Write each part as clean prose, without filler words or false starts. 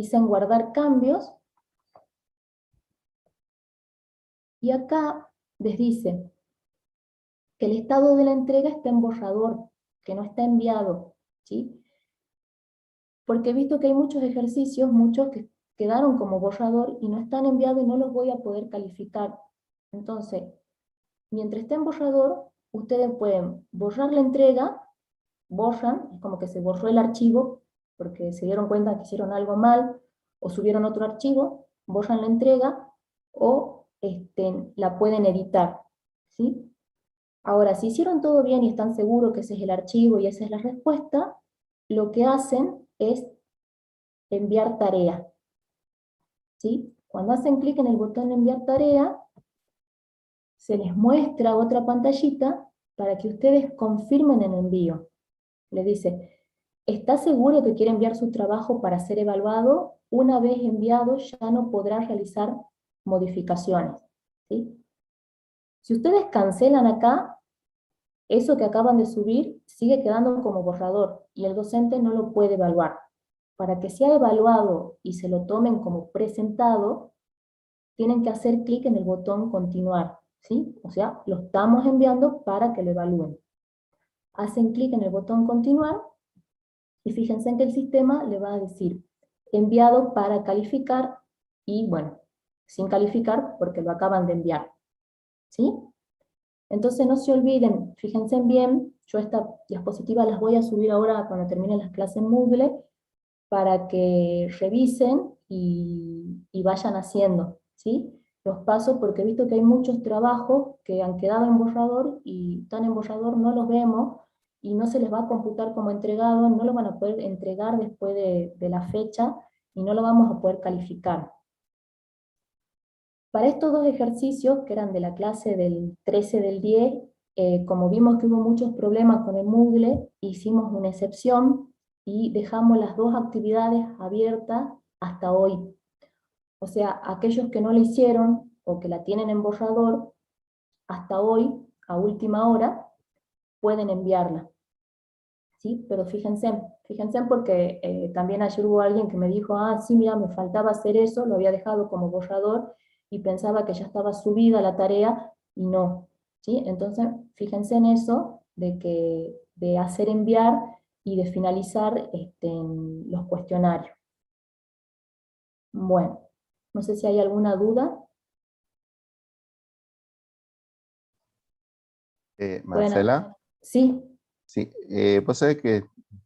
dicen guardar cambios, y acá les dice que el estado de la entrega está en borrador, que no está enviado, ¿sí? Porque he visto que hay muchos ejercicios, muchos que quedaron como borrador y no están enviados y no los voy a poder calificar. Entonces, mientras esté en borrador, ustedes pueden borrar la entrega, borran, es como que se borró el archivo, porque se dieron cuenta que hicieron algo mal, o subieron otro archivo, borran la entrega, o la pueden editar, ¿sí? Ahora, si hicieron todo bien y están seguros que ese es el archivo y esa es la respuesta, lo que hacen es enviar tarea, ¿sí? Cuando hacen clic en el botón enviar tarea, se les muestra otra pantallita para que ustedes confirmen el envío. Les dice, ¿está seguro que quiere enviar su trabajo para ser evaluado? Una vez enviado ya no podrá realizar modificaciones, ¿sí? Si ustedes cancelan acá, eso que acaban de subir sigue quedando como borrador y el docente no lo puede evaluar. Para que sea evaluado y se lo tomen como presentado, tienen que hacer clic en el botón continuar, ¿sí? O sea, lo estamos enviando para que lo evalúen. Hacen clic en el botón continuar y fíjense en que el sistema le va a decir enviado para calificar y bueno, sin calificar porque lo acaban de enviar, ¿sí? Entonces no se olviden, fíjense bien, yo estas diapositivas las voy a subir ahora cuando terminen las clases en Moodle para que revisen y vayan haciendo, ¿sí? Los pasos, porque he visto que hay muchos trabajos que han quedado en borrador y están en borrador, no los vemos y no se les va a computar como entregado, no lo van a poder entregar después de la fecha y no lo vamos a poder calificar. Para estos dos ejercicios, que eran de la clase del 13 del 10, como vimos que hubo muchos problemas con el Moodle, hicimos una excepción y dejamos las dos actividades abiertas hasta hoy. O sea, aquellos que no la hicieron o que la tienen en borrador, hasta hoy, a última hora, pueden enviarla, ¿sí? Pero fíjense porque también ayer hubo alguien que me dijo, ah, sí, mira, me faltaba hacer eso, lo había dejado como borrador y pensaba que ya estaba subida la tarea y no, ¿sí? Entonces, fíjense en eso, de hacer enviar y de finalizar en los cuestionarios. Bueno, no sé si hay alguna duda. Bueno, Marcela, sí. sí, vos sabés que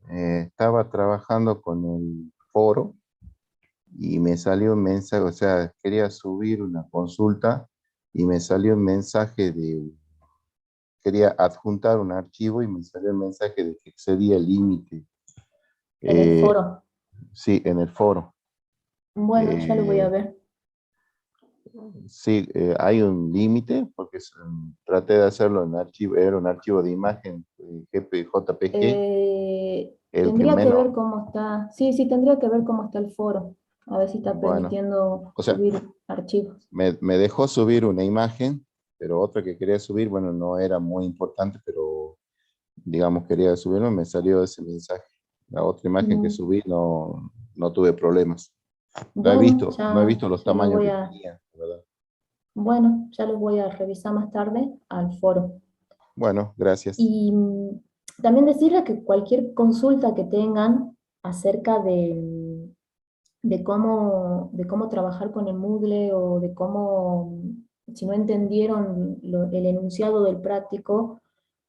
estaba trabajando con el foro y me salió un mensaje, o sea, quería subir una consulta y me salió un mensaje quería adjuntar un archivo y me salió el mensaje de que excedía el límite. En el Eh, foro. sí, en el foro. Bueno, ya lo voy a Eh, ver. sí, hay un límite porque traté de hacerlo en archivo, era un archivo de imagen JPG, el que Tendría que menos, ver cómo está. Sí, sí, tendría que ver cómo está el foro. A ver si está bueno, permitiendo o sea, subir archivos. me dejó subir una imagen, pero otra que quería subir, bueno, no era muy importante, pero digamos quería subirlo, me salió ese mensaje. La otra imagen que Mm, subí no tuve problemas. Bueno, No he visto los ya lo tamaños voy que a. tenía, ¿verdad? Bueno, ya los voy a revisar más tarde al foro. Bueno, gracias. Y también decirles que cualquier consulta que tengan acerca de cómo trabajar con el Moodle o de cómo, si no entendieron el enunciado del práctico,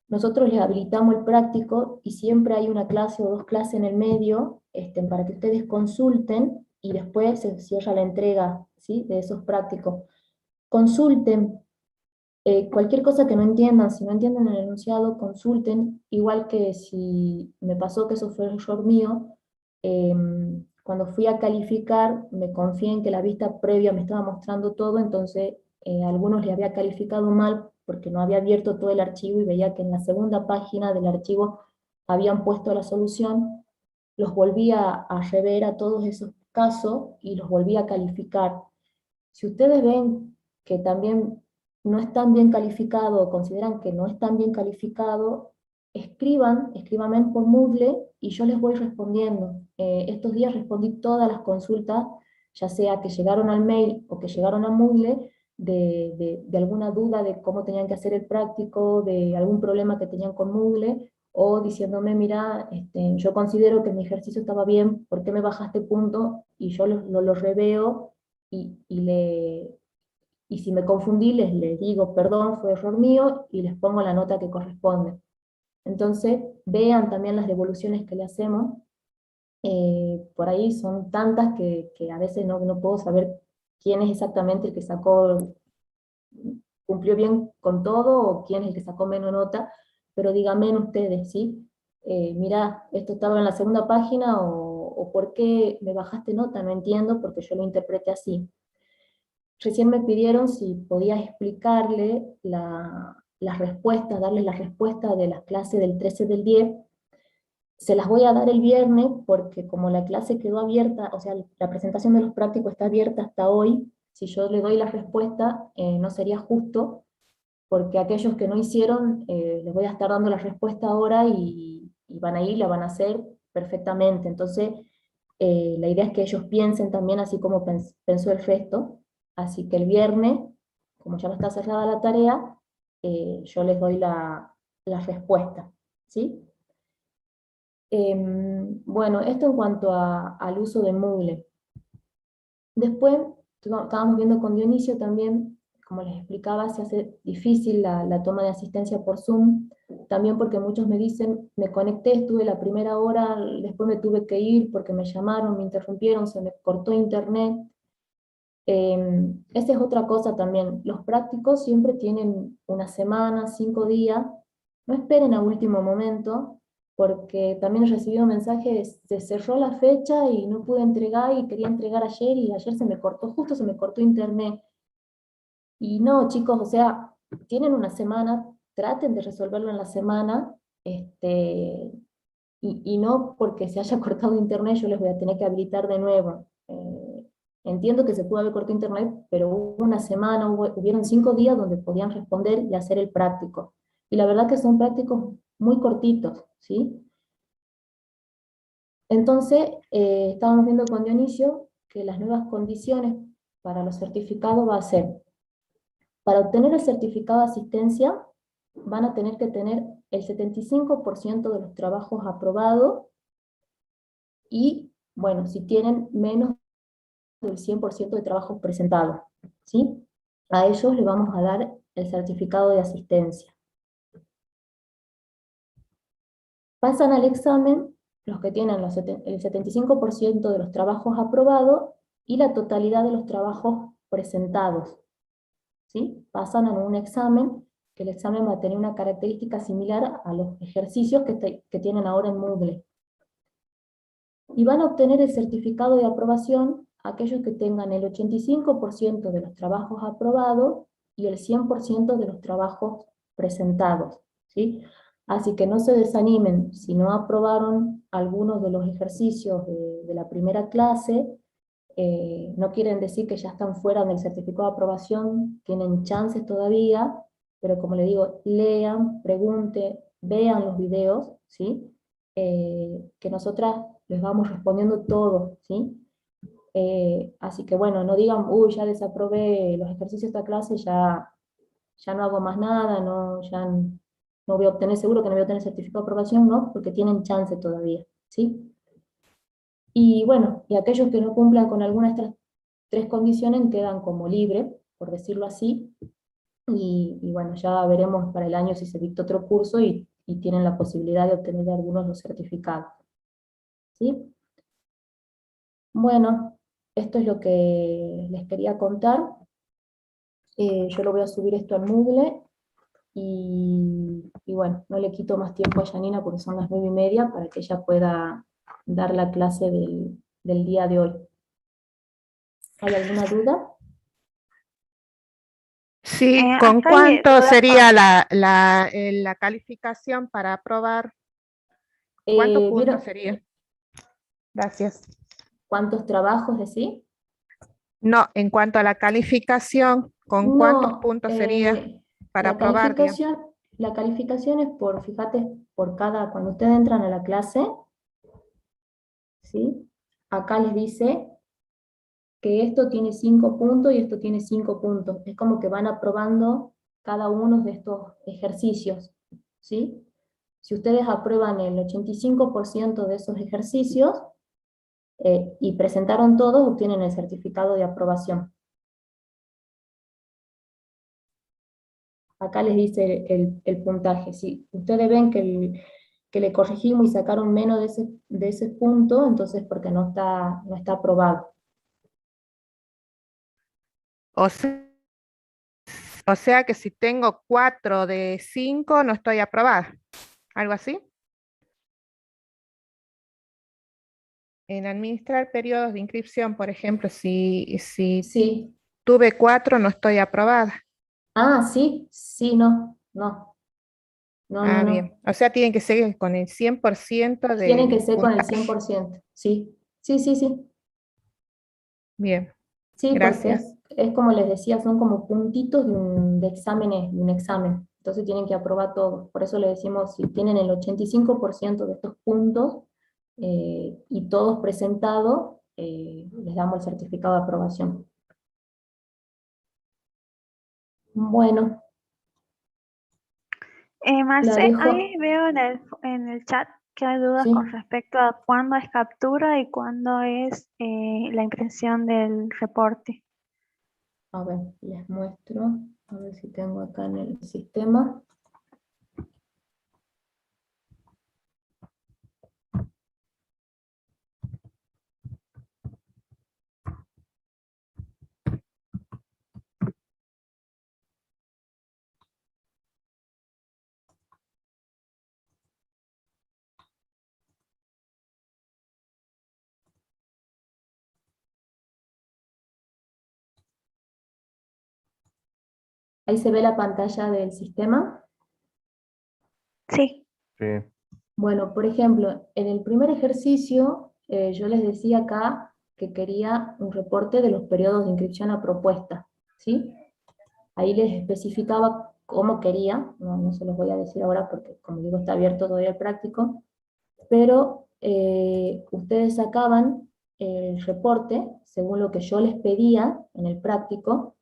nosotros les habilitamos el práctico y siempre hay una clase o dos clases en el medio para que ustedes consulten y después se cierra la entrega, ¿sí?, de esos prácticos. Consulten, cualquier cosa que no entiendan, si no entienden el enunciado, consulten, igual que si me pasó que eso fue un error mío, cuando fui a calificar me confié en que la vista previa me estaba mostrando todo, entonces a algunos le había calificado mal porque no había abierto todo el archivo y veía que en la segunda página del archivo habían puesto la solución, los volví a rever a todos esos casos y los volví a calificar. Si ustedes ven que también no están bien calificados o consideran que no están bien calificados, escríbanme por Moodle y yo les voy respondiendo. estos días respondí todas las consultas, ya sea que llegaron al mail o que llegaron a Moodle, de alguna duda de cómo tenían que hacer el práctico, de algún problema que tenían con Moodle, o diciéndome, mira, yo considero que mi ejercicio estaba bien, ¿por qué me bajaste punto? Y yo lo reveo y si me confundí les digo, perdón, fue error mío, y les pongo la nota que corresponde. Entonces, vean también las devoluciones que le hacemos. Por ahí son tantas que a veces no puedo saber quién es exactamente el que cumplió bien con todo, o quién es el que sacó menos nota, pero díganme ustedes, ¿sí? Mira, esto estaba en la segunda página, o ¿por qué me bajaste nota? No entiendo, porque yo lo interpreté así. Recién me pidieron si podía explicarle las respuestas, darles las respuestas de las clases del 13 del 10. Se las voy a dar el viernes, porque como la clase quedó abierta, o sea, la presentación de los prácticos está abierta hasta hoy, si yo le doy la respuesta, no sería justo, porque aquellos que no hicieron, les voy a estar dando la respuesta ahora, y van a ir, la van a hacer perfectamente. Entonces, la idea es que ellos piensen también así como pensó el resto, así que el viernes, como ya no está cerrada la tarea, yo les doy la respuesta, ¿sí? Bueno, esto en cuanto al uso de Moodle. Después, estábamos viendo con Dionisio también, como les explicaba, se hace difícil la toma de asistencia por Zoom, también porque muchos me dicen, me conecté, estuve la primera hora, después me tuve que ir porque me llamaron, me interrumpieron, se me cortó internet. Esa es otra cosa también, los prácticos siempre tienen una semana, 5 días, no esperen a último momento, porque también he recibido mensajes, se cerró la fecha y no pude entregar, y quería entregar ayer, y ayer se me cortó, justo se me cortó internet. Y no, chicos, o sea, tienen una semana, traten de resolverlo en la semana, y no porque se haya cortado internet yo les voy a tener que habilitar de nuevo. Entiendo que se pudo haber cortado internet, pero hubo una semana, hubieron 5 días donde podían responder y hacer el práctico. Y la verdad que son prácticos muy cortitos, ¿sí? Entonces, estábamos viendo con Dionisio que las nuevas condiciones para los certificados va a ser, para obtener el certificado de asistencia, van a tener que tener el 75% de los trabajos aprobados, y, bueno, si tienen menos del 100% de trabajos presentados, ¿sí? A ellos les vamos a dar el certificado de asistencia. Pasan al examen los que tienen el 75% de los trabajos aprobados y la totalidad de los trabajos presentados, ¿sí? Pasan a un examen, que el examen va a tener una característica similar a los ejercicios que tienen ahora en Moodle. Y van a obtener el certificado de aprobación aquellos que tengan el 85% de los trabajos aprobados y el 100% de los trabajos presentados, ¿sí? Así que no se desanimen si no aprobaron algunos de los ejercicios de la primera clase. No quieren decir que ya están fuera del certificado de aprobación, tienen chances todavía, pero como les digo, lean, pregunten, vean los videos, ¿sí? Que nosotras les vamos respondiendo todo, ¿sí? Así que bueno, no digan, uy, ya desaprobé los ejercicios de esta clase, ya no hago más nada, no voy a obtener, seguro que no voy a obtener certificado de aprobación, no, porque tienen chance todavía, ¿sí? Y bueno, y aquellos que no cumplan con alguna de estas 3 condiciones quedan como libres, por decirlo así, y bueno, ya veremos para el año si se dicta otro curso, y tienen la posibilidad de obtener algunos de los certificados, ¿sí? Bueno, esto es lo que les quería contar. Yo lo voy a subir esto al Moodle, y bueno, no le quito más tiempo a Janina porque son las 9:30 para que ella pueda dar la clase del día de hoy. ¿Hay alguna duda? Sí, ¿con Acá hay cuánto dudas sería con... la calificación para aprobar? ¿Cuántos puntos ¿Vieron sería? Gracias. cuántos trabajos decís? No, en cuanto a la calificación, ¿con cuántos No, puntos sería para la aprobar, digamos? calificación, la calificación es por, fíjate, por cada, cuando ustedes entran a la clase, ¿sí? Acá les dice que esto tiene 5 puntos y esto tiene 5 puntos. Es como que van aprobando cada uno de estos ejercicios, ¿sí? Si ustedes aprueban el 85% de esos ejercicios y presentaron todos, obtienen el certificado de aprobación. Acá les dice el puntaje. Si ustedes ven que le corregimos y sacaron menos de ese punto, entonces porque no está aprobado. O o sea que si tengo 4 de 5, no estoy aprobada. ¿Algo así? En administrar periodos de inscripción, por ejemplo, si Sí. tuve 4, no estoy aprobada. Ah, sí, sí, no, no, no, no, Ah, no. bien. O sea, tienen que ser con el 100% Tiene que del ser con el puntaje. 100%. Sí, sí, sí, sí. Bien, Sí, porque gracias. es como les decía, son como puntitos de exámenes, de un examen. Entonces tienen que aprobar todo. Por eso le decimos, si tienen el 85% de estos puntos y todos presentados, les damos el certificado de aprobación. Bueno, la Marce, dejo. ahí veo en el chat que hay dudas con Sí, respecto a cuándo es captura y cuándo es la impresión del reporte. a ver, les muestro. A ver si tengo acá en el sistema. Ahí se ve la pantalla del sistema. Sí, Sí, Bueno, por ejemplo, en el primer ejercicio yo les decía acá que quería un reporte de los periodos de inscripción a propuesta, ¿sí? Ahí les especificaba cómo quería, no se los voy a decir ahora porque como digo está abierto todavía el práctico, pero ustedes sacaban el reporte según lo que yo les pedía en el práctico,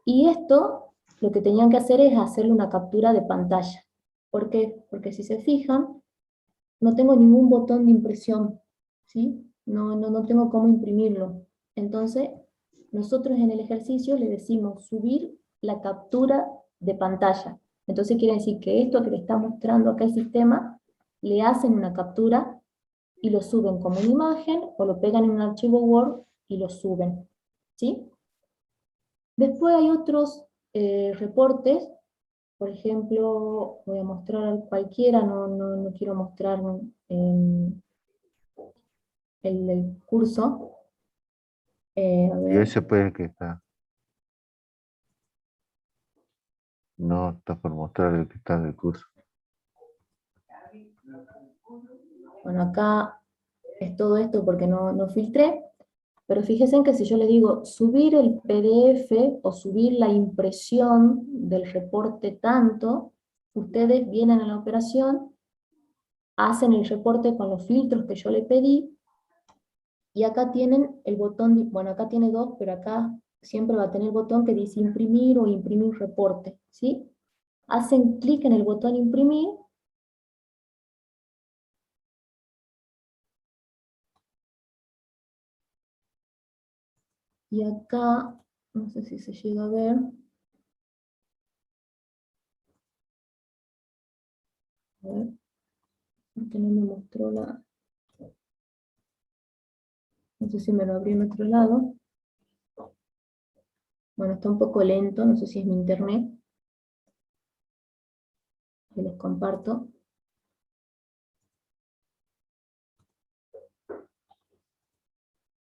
y esto lo que tenían que hacer es hacerle una captura de pantalla. ¿Por qué? Porque si se fijan, no tengo ningún botón de impresión, ¿sí? No tengo cómo imprimirlo. Entonces, nosotros en el ejercicio le decimos subir la captura de pantalla. Entonces quiere decir que esto que le está mostrando acá el sistema, le hacen una captura y lo suben como una imagen o lo pegan en un archivo Word y lo suben, ¿sí? Después hay otros reportes. Por ejemplo, voy a mostrar cualquiera, no quiero mostrar el del curso. A y ver, ese puede que está, no está por mostrar el que está del curso. bueno, acá es todo esto porque no filtré, pero fíjense que si yo les digo subir el PDF o subir la impresión del reporte tanto, ustedes vienen a la operación, hacen el reporte con los filtros que yo le pedí, y acá tienen el botón, bueno, acá tiene dos, pero acá siempre va a tener el botón que dice imprimir o imprimir reporte, ¿sí? Hacen clic en el botón imprimir, y acá, no sé si se llega a ver, a ver, porque no me mostró no sé si me lo abrí en otro lado. Bueno, está un poco lento, no sé si es mi internet, que les comparto.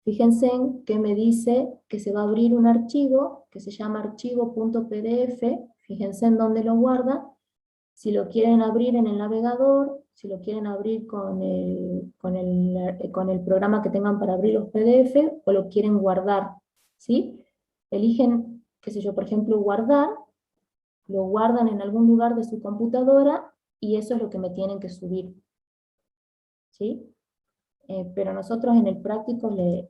Fíjense en que me dice que se va a abrir un archivo que se llama archivo.pdf, fíjense en dónde lo guarda, si lo quieren abrir en el navegador, si lo quieren abrir con el programa que tengan para abrir los PDF, o lo quieren guardar, ¿sí? Eligen, qué sé yo, por ejemplo, guardar, lo guardan en algún lugar de su computadora, y eso es lo que me tienen que subir, ¿sí? pero nosotros en el práctico le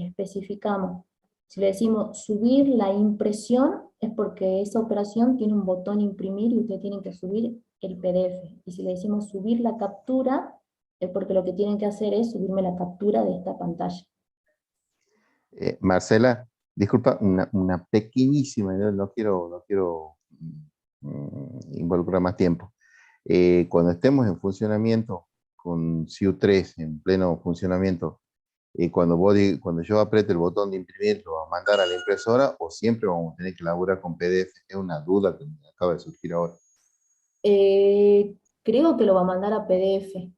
especificamos. Si le decimos subir la impresión, es porque esa operación tiene un botón imprimir y ustedes tienen que subir el PDF. Y si le decimos subir la captura, es porque lo que tienen que hacer es subirme la captura de esta pantalla. Marcela, disculpa, una pequeñísima, no quiero involucrar más tiempo. Cuando estemos en funcionamiento con SIU3 en pleno funcionamiento, cuando yo apriete el botón de imprimir, ¿lo va a mandar a la impresora o siempre vamos a tener que laburar con PDF? Es una duda que me acaba de surgir ahora. Creo que lo va a mandar a PDF.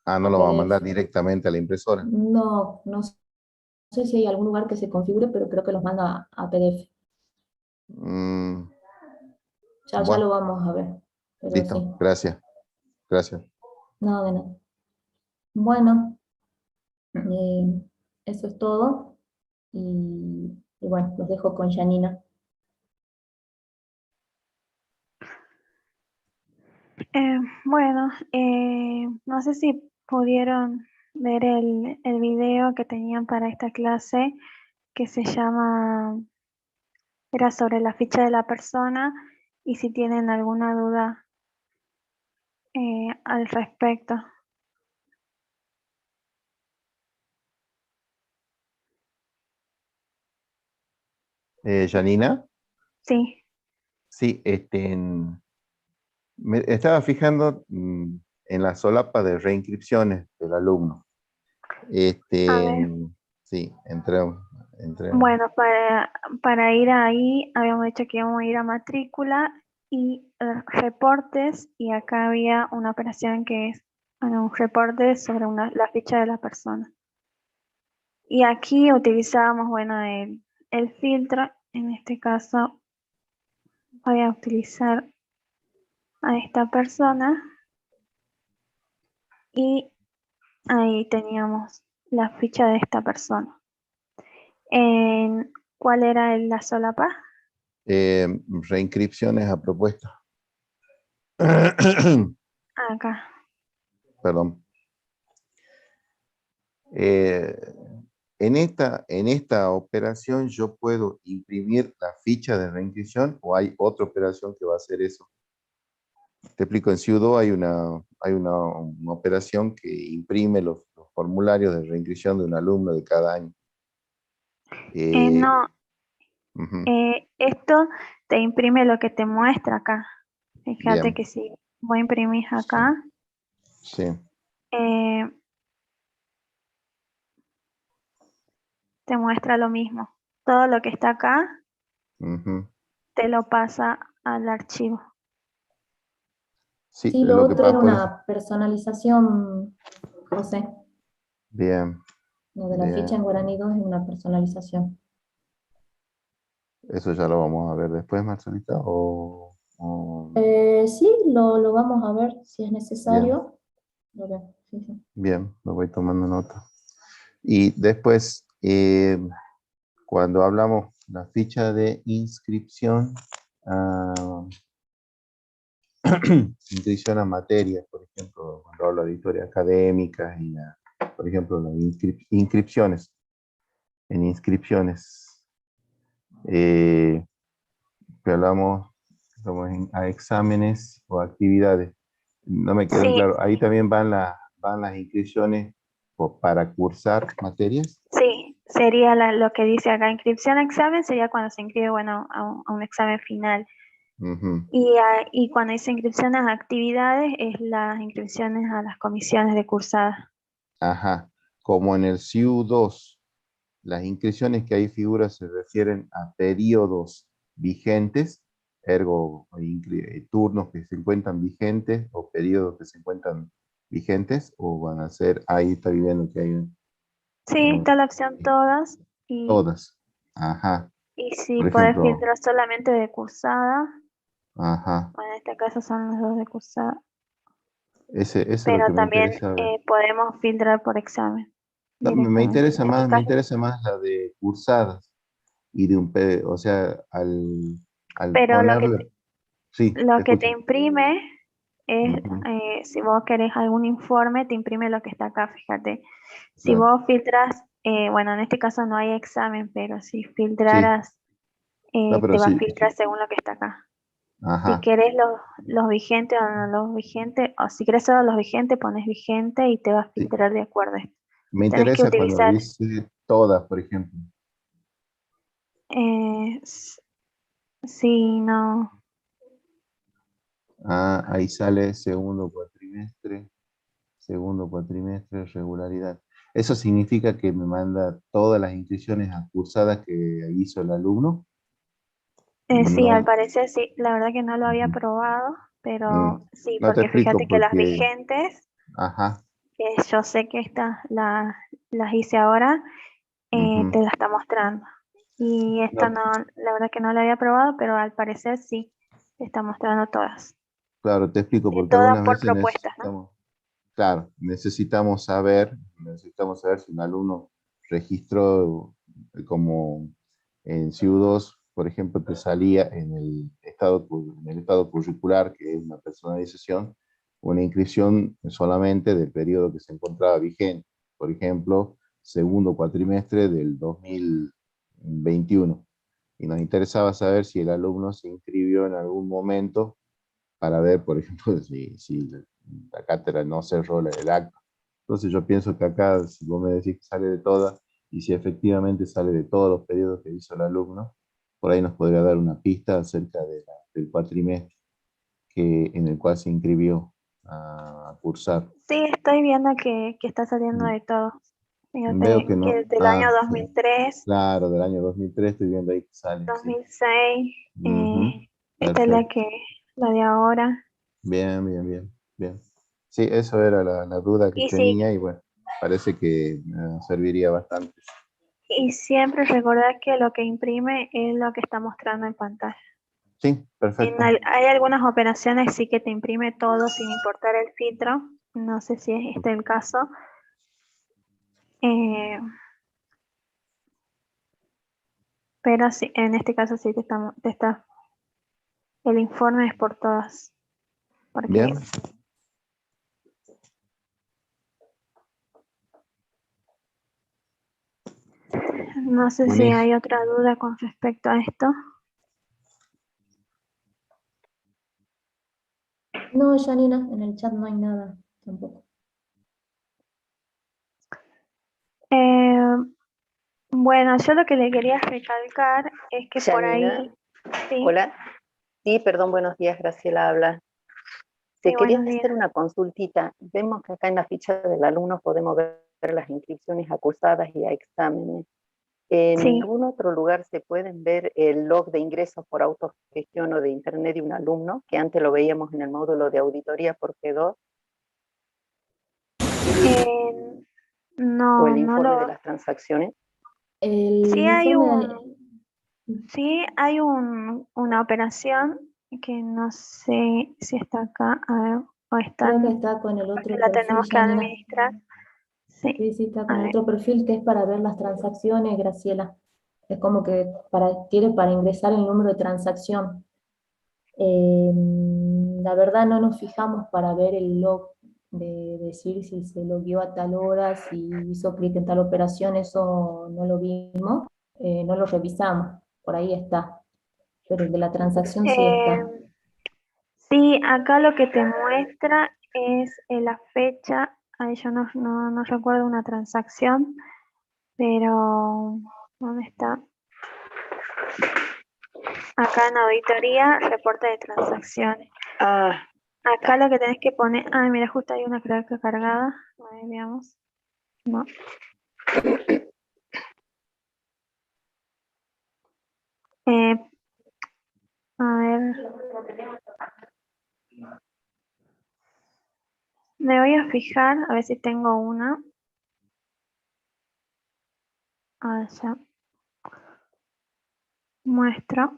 Ah, no lo va a mandar directamente a la impresora. No, no sé si hay algún lugar que se configure, pero creo que los manda a PDF. Ya Bueno, lo vamos a ver. Pero sí, listo, gracias. Gracias. nada de nada. Bueno, eso es todo. Y bueno, los dejo con Janina. Bueno, no sé si pudieron ver el video que tenían para esta clase que se llama, era sobre la ficha de la persona y si tienen alguna duda al respecto. Janina, Sí. sí, me estaba fijando en la solapa de reinscripciones del alumno. A ver. Sí, entré. Bueno, para ir ahí habíamos dicho que íbamos a ir a matrícula y reportes y acá había una operación que es un reporte sobre la ficha de la persona. Y aquí utilizábamos, bueno, el filtro, en este caso voy a utilizar a esta persona y ahí teníamos la ficha de esta persona. ¿Cuál era la solapa? Reinscripciones a propuesta. Acá. Perdón. En esta operación yo puedo imprimir la ficha de reinscripción o hay otra operación que va a hacer eso. Te explico, en Ciudo hay una operación que imprime los formularios de reinscripción de un alumno de cada año. No, Ujú, esto te imprime lo que te muestra acá. Fíjate bien, que si voy a imprimir sí, acá, sí, eh, te muestra lo mismo. Todo lo que está acá ujú. te lo pasa al archivo. Sí, Sí, es lo lo que otro era pasa por eso. una personalización, José. Bien, Lo de la ficha bien. en Guaraní 2 es una personalización. Eso ya lo vamos a ver después, Marcelita, Sí, lo vamos a ver si es bien, necesario. Lo veo, sí, sí. bien, lo voy tomando nota. Y después, cuando hablamos la ficha de inscripción, ah, inscripción a materias, por ejemplo, cuando hablo de historia académica y, por ejemplo, las inscripciones, en inscripciones, que hablamos a exámenes o actividades. No me quedó Sí, claro, ahí también van las inscripciones para cursar materias. sí, sería lo que dice acá. Inscripción a examen sería cuando se inscribe, bueno, a un examen final. Ujú. Y cuando dice inscripciones a actividades, es las inscripciones a las comisiones de cursada. Ajá, como en el SIU2, las inscripciones que ahí figuran se refieren a periodos vigentes, ergo turnos que se encuentran vigentes o periodos que se encuentran vigentes, o van a ser, ahí está viendo que hay Sí, está la opción todas todas. Ajá, y si por podés ejemplo, filtrar solamente de cursada, ajá, bueno, en este caso son los dos de cursada, eso es lo pero que me también interesa ver. podemos filtrar por examen No, me directamente. interesa En mi más, me caso, interesa más la de cursadas y de o sea, al pero ponerle, sí, te lo que te escucho. imprime es, Ujú. si vos querés algún informe, te imprime lo que está acá, fíjate. Si Claro. vos filtras, bueno, en este caso no hay examen, pero si Sí, filtraras, no, pero te va a sí, filtrar según lo que está acá. Si ajá, querés los vigentes o no los vigentes, o si querés solo los vigentes, pones vigente y te va a sí. filtrar de acuerdo a esto. Me Tenés que interesa cuando utilizar, dice todas, por ejemplo. eh, s- sí, no. Ah, ahí sale segundo cuatrimestre, regularidad. Eso significa que me manda todas las inscripciones cursadas que hizo el alumno. Sí, al No. parecer sí, la verdad que no lo había Ujú. probado, Mm, pero sí, no te porque explico fíjate que las porque, vigentes, ajá, que yo sé que estas las hice ahora, ujú. te las está mostrando. Y esta No, no, la verdad que no la había probado, pero al parecer sí, te está mostrando todas. claro, te explico porque Todas algunas por veces propuestas, ¿no? necesitamos, claro, necesitamos saber si un alumno registró como en CIU2, por ejemplo, que salía en el estado curricular, que es una personalización, una inscripción solamente del periodo que se encontraba vigente, por ejemplo, segundo cuatrimestre del 2021. Y nos interesaba saber si el alumno se inscribió en algún momento para ver, por ejemplo, si la cátedra no cerró el acto. Entonces yo pienso que acá, si vos me decís que sale de todas, y si efectivamente sale de todos los periodos que hizo el alumno, por ahí nos podría dar una pista acerca del cuatrimestre en el cual se inscribió a cursar. Sí, estoy viendo que está saliendo Mm, de todo. Veo que Fíjate que no. desde el año Ah, dos sí. mil tres, Claro, del año 2003 estoy viendo ahí que sale, dos sí. mil seis, Ujú. esta es Perfecto. la de ahora. Bien, bien, bien, bien. Sí, eso era la duda que Y sí, tenía y bueno, parece que serviría bastante. y siempre recordar que lo que imprime es lo que está mostrando en pantalla. Sí, perfecto. Hay algunas operaciones sí que te imprime todo sin importar el filtro. No sé si es este el caso. Eh, pero sí, en este caso sí el informe es por todas. Porque Bien, no sé si buenísimo. hay otra duda con respecto a esto. No, Janina, en el chat no hay nada tampoco. Eh, bueno, yo lo que le quería recalcar es que por Janina, ahí, sí, hola. Sí, perdón, buenos días, Graciela habla. sí, Te quería buenos días. hacer una consultita. Vemos que acá en la ficha del alumno podemos ver las inscripciones a cursadas y a exámenes. En Sí, ningún otro lugar se pueden ver el log de ingresos por autogestión o de internet de un alumno, que antes lo veíamos en el módulo de auditoría por G2, eh, o no, el no informe de lo, las transacciones. El sí hay informe sí hay una operación que no sé si está acá, a ver, o creo que están, está con el porque otro la perfil, tenemos que Janina. administrar. Sí, Sí, sí, está a con el ver, otro perfil que es para ver las transacciones, Graciela. Es como que quiere para ingresar el número de transacción. Eh, la verdad no nos fijamos para ver el log, de decir si se logueó a tal hora, si hizo clic en tal operación, eso no lo vimos, no lo revisamos, por ahí está, pero el de la transacción sí está. eh, sí, acá lo que te muestra es la fecha. Ahí yo no recuerdo una transacción, pero ¿dónde está? Acá en auditoría, reporte de transacciones. Ah, Acá lo que tenés que poner, ah, mira, justo hay una creo que cargada. A ver, veamos. No. Eh, a ver, me voy a fijar, a ver si tengo una. A ver, ya muestro.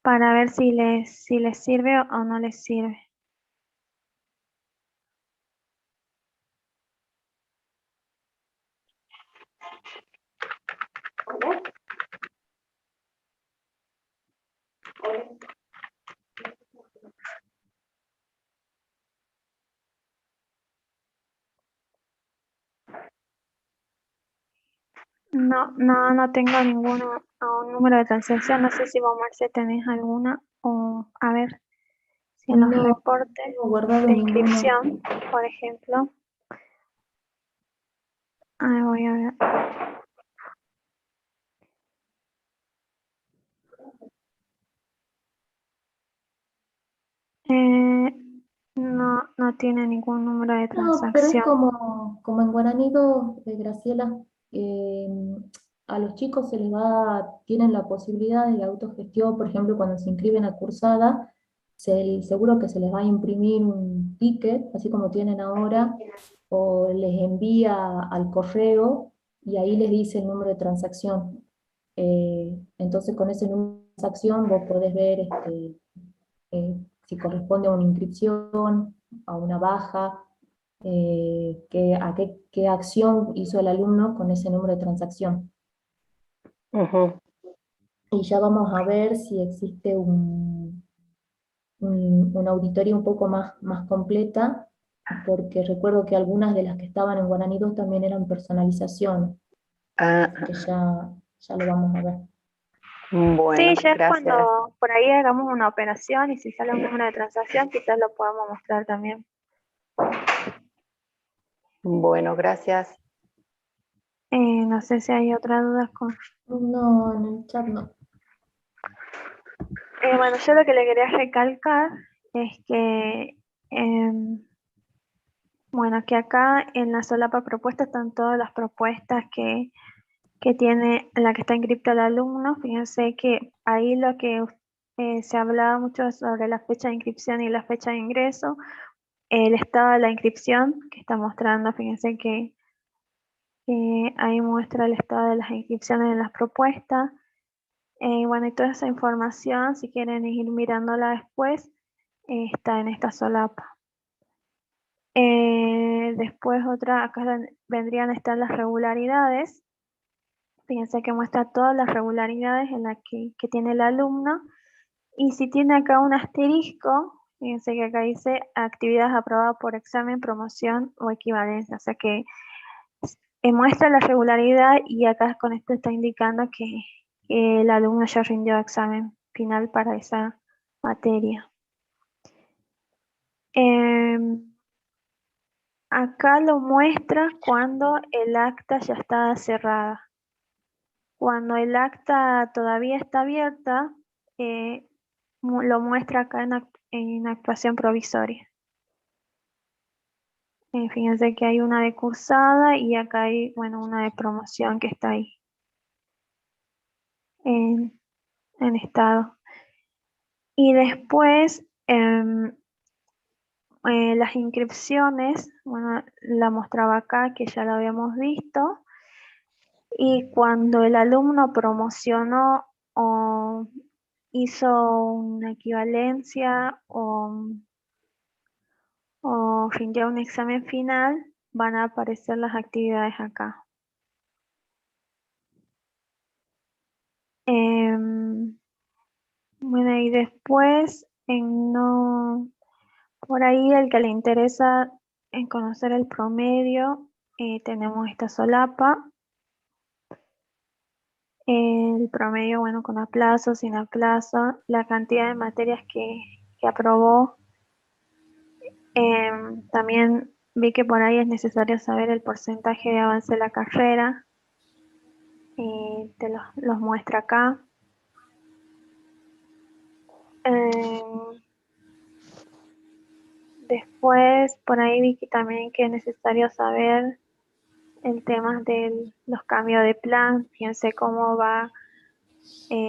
Para ver si les sirve o no les sirve. No tengo ninguno, un número de transacción. No sé si vos, Marce, tenés alguna. O a ver, si en los No, no reportes tengo guardado de ninguno. inscripción, por ejemplo. Ahí voy a ver. No tiene ningún número de No, pero es transacción. como en Guaraní 2, Graciela, eh, a los chicos se les tienen la posibilidad de autogestión, por ejemplo, cuando se inscriben a cursada, seguro que se les va a imprimir un ticket, así como tienen ahora, o les envía al correo y ahí les dice el número de transacción. Entonces con ese número de transacción vos podés ver si corresponde a una inscripción, a una baja, qué acción hizo el alumno con ese número de transacción. Ujú. Y ya vamos a ver si existe una auditoría un poco más completa, porque recuerdo que algunas de las que estaban en Guaraní 2 también eran personalización, Ah, así que ya lo vamos a ver. bueno, Sí, ya es gracias. cuando por ahí hagamos una operación y si sale un número de transacción, quizás lo podamos mostrar también. Bueno, gracias. No sé si hay otra duda con... No, en el chat no. Bueno, yo lo que le quería recalcar es que, bueno, que acá en la solapa propuesta están todas las propuestas que tiene, en la que está inscrito el alumno. Fíjense que ahí lo que se hablaba mucho sobre la fecha de inscripción y la fecha de ingreso, el estado de la inscripción que está mostrando, fíjense que ahí muestra el estado de las inscripciones en las propuestas. Bueno, y toda esa información, si quieren ir mirándola después, está en esta solapa. Después acá vendrían a estar las regularidades. Fíjense que muestra todas las regularidades en las que tiene el alumno. Y si tiene acá un asterisco, fíjense que acá dice actividades aprobadas por examen, promoción o equivalencia. O sea que muestra la regularidad y acá con esto está indicando que el alumno ya rindió examen final para esa materia. Acá lo muestra cuando el acta ya está cerrada. Cuando el acta todavía está abierta, lo muestra acá en actuación provisoria. Fíjense que hay una de cursada y acá hay, bueno, una de promoción que está ahí en estado. Y después, las inscripciones, bueno, la mostraba acá, que ya lo habíamos visto. Y cuando el alumno promocionó o hizo una equivalencia o rindió un examen final, van a aparecer las actividades acá. Bueno, y después, por ahí el que le interesa en conocer el promedio, tenemos esta solapa. El promedio, bueno, con aplazo, sin aplazo, la cantidad de materias que aprobó. También vi que por ahí es necesario saber el porcentaje de avance de la carrera. Te los muestra acá. Después, por ahí vi que también que es necesario saber el tema de los cambios de plan. Fíjense cómo va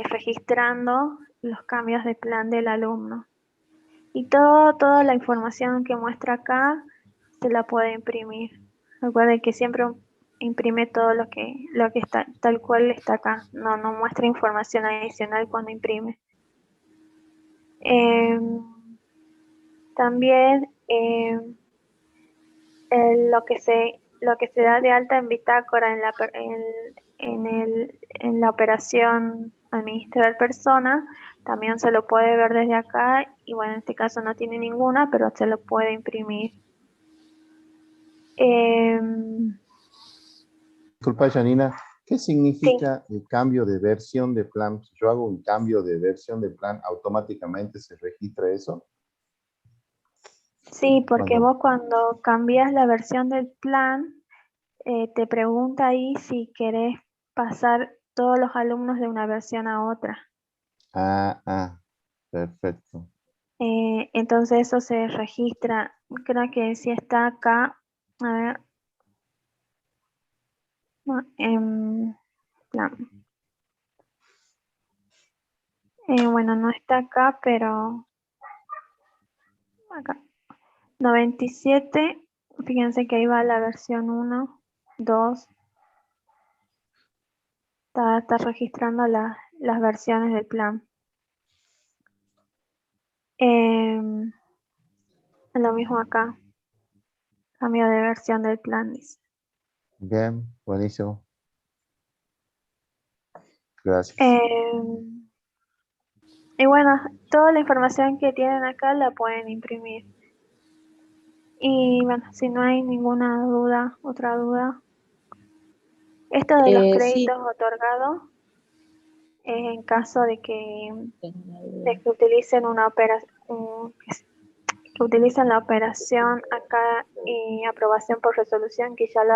registrando los cambios de plan del alumno. Y toda la información que muestra acá se la puede imprimir. Recuerden que siempre imprime todo lo que está tal cual está acá. No muestra información adicional cuando imprime. También lo que se da de alta en bitácora en la operación administrar persona, también se lo puede ver desde acá y bueno, en este caso no tiene ninguna, pero se lo puede imprimir. Disculpa, Janina, ¿Qué significa el cambio de versión de plan? Si yo hago un cambio de versión de plan, ¿automáticamente se registra eso? Sí, porque Cuando, vos cuando cambias la versión del plan, te pregunta ahí si querés pasar todos los alumnos de una versión a otra. perfecto. Entonces eso se registra, creo que si está acá, a ver, no, en plan. Bueno, no está acá, pero acá. 97, fíjense que ahí va la versión 1, 2, está registrando las versiones del plan. Lo mismo acá, cambio de versión del plan, dice. Bien, buenísimo. Gracias. Y bueno, toda la información que tienen acá la pueden imprimir. Y bueno, si no hay ninguna duda, otra duda. Esto de los Sí, créditos otorgados es en caso de que tengo una duda. utilicen una operación, que utilicen la operación acá y aprobación por resolución, que ya lo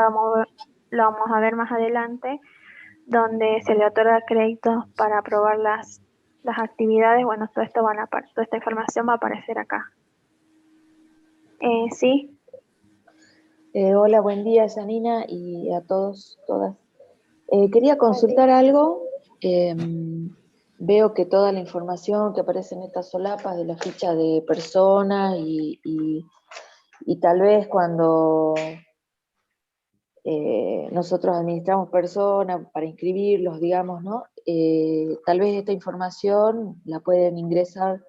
vamos a ver más adelante, donde se le otorga créditos para aprobar las actividades. Bueno, toda esta información va a aparecer acá. Sí. Hola, buen día, Janina, y a todos, todas. Quería consultar algo. Veo que toda la información que aparece en estas solapas de la ficha de persona y tal vez cuando nosotros administramos personas para inscribirlos, digamos, ¿no? Tal vez esta información la pueden ingresar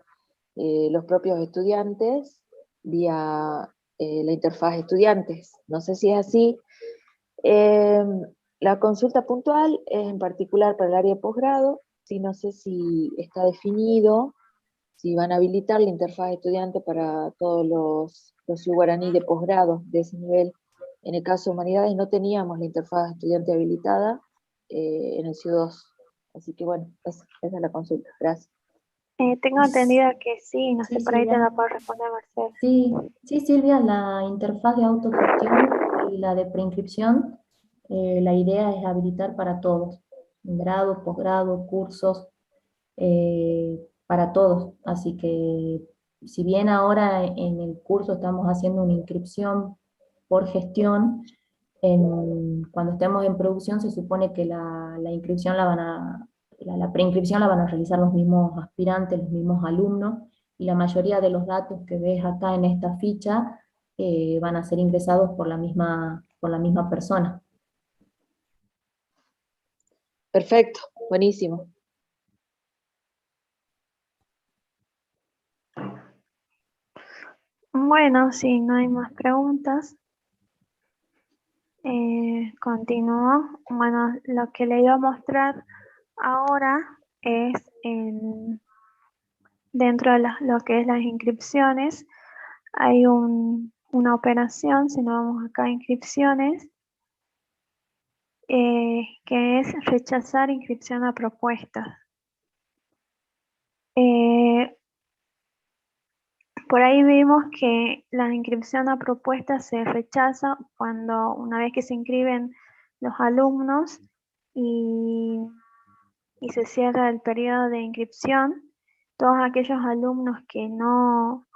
los propios estudiantes vía la interfaz estudiantes. No sé si es así. La consulta puntual es en particular para el área de posgrado, sí, no sé si está definido, si van a habilitar la interfaz estudiante para todos los guaraní de posgrado de ese nivel. En el caso de humanidades no teníamos la interfaz estudiante habilitada en el CO2, así que bueno, esa es la consulta. Gracias. Tengo entendido que sí, no sé, Sí, por ahí te Silvia. la puedo responder, Marcela. Sí, Silvia, la interfaz de autogestión y la de preinscripción, la idea es habilitar para todos, grado, posgrado, cursos, para todos. Así que si bien ahora en el curso estamos haciendo una inscripción por gestión, cuando estemos en producción se supone que la inscripción la preinscripción la van a realizar los mismos aspirantes, los mismos alumnos, y la mayoría de los datos que ves acá en esta ficha van a ser ingresados por la misma persona. Perfecto, buenísimo. Bueno, si no hay más preguntas, continúo. Bueno, lo que le iba a mostrar ahora es dentro de lo que es las inscripciones, hay una operación, si no vamos acá a inscripciones, que es rechazar inscripción a propuestas. Por ahí vimos que la inscripción a propuestas se rechaza cuando una vez que se inscriben los alumnos y se cierra el periodo de inscripción, todos aquellos alumnos que no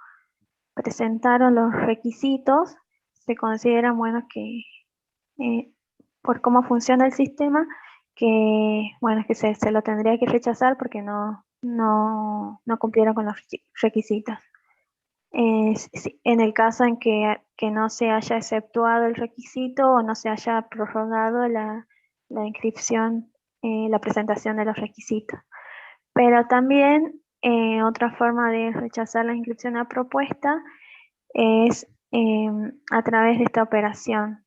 presentaron los requisitos se consideran, bueno, que por cómo funciona el sistema, que bueno, que se lo tendría que rechazar porque no cumplieron con los requisitos. En el caso en que no se haya exceptuado el requisito o no se haya prorrogado la inscripción, la presentación de los requisitos. Pero también otra forma de rechazar la inscripción a propuesta es a través de esta operación.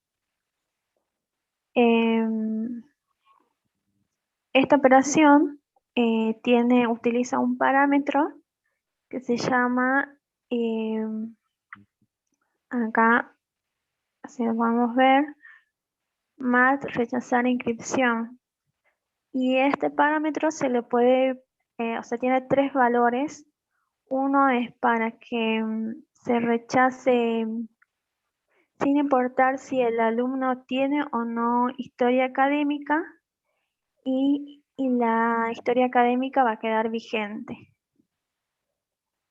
Esta operación utiliza un parámetro que se llama, acá, si lo podemos ver, MAT rechazar inscripción. Y este parámetro se le puede, o sea, tiene 3 valores. Uno es para que se rechace sin importar si el alumno tiene o no historia académica, y la historia académica va a quedar vigente.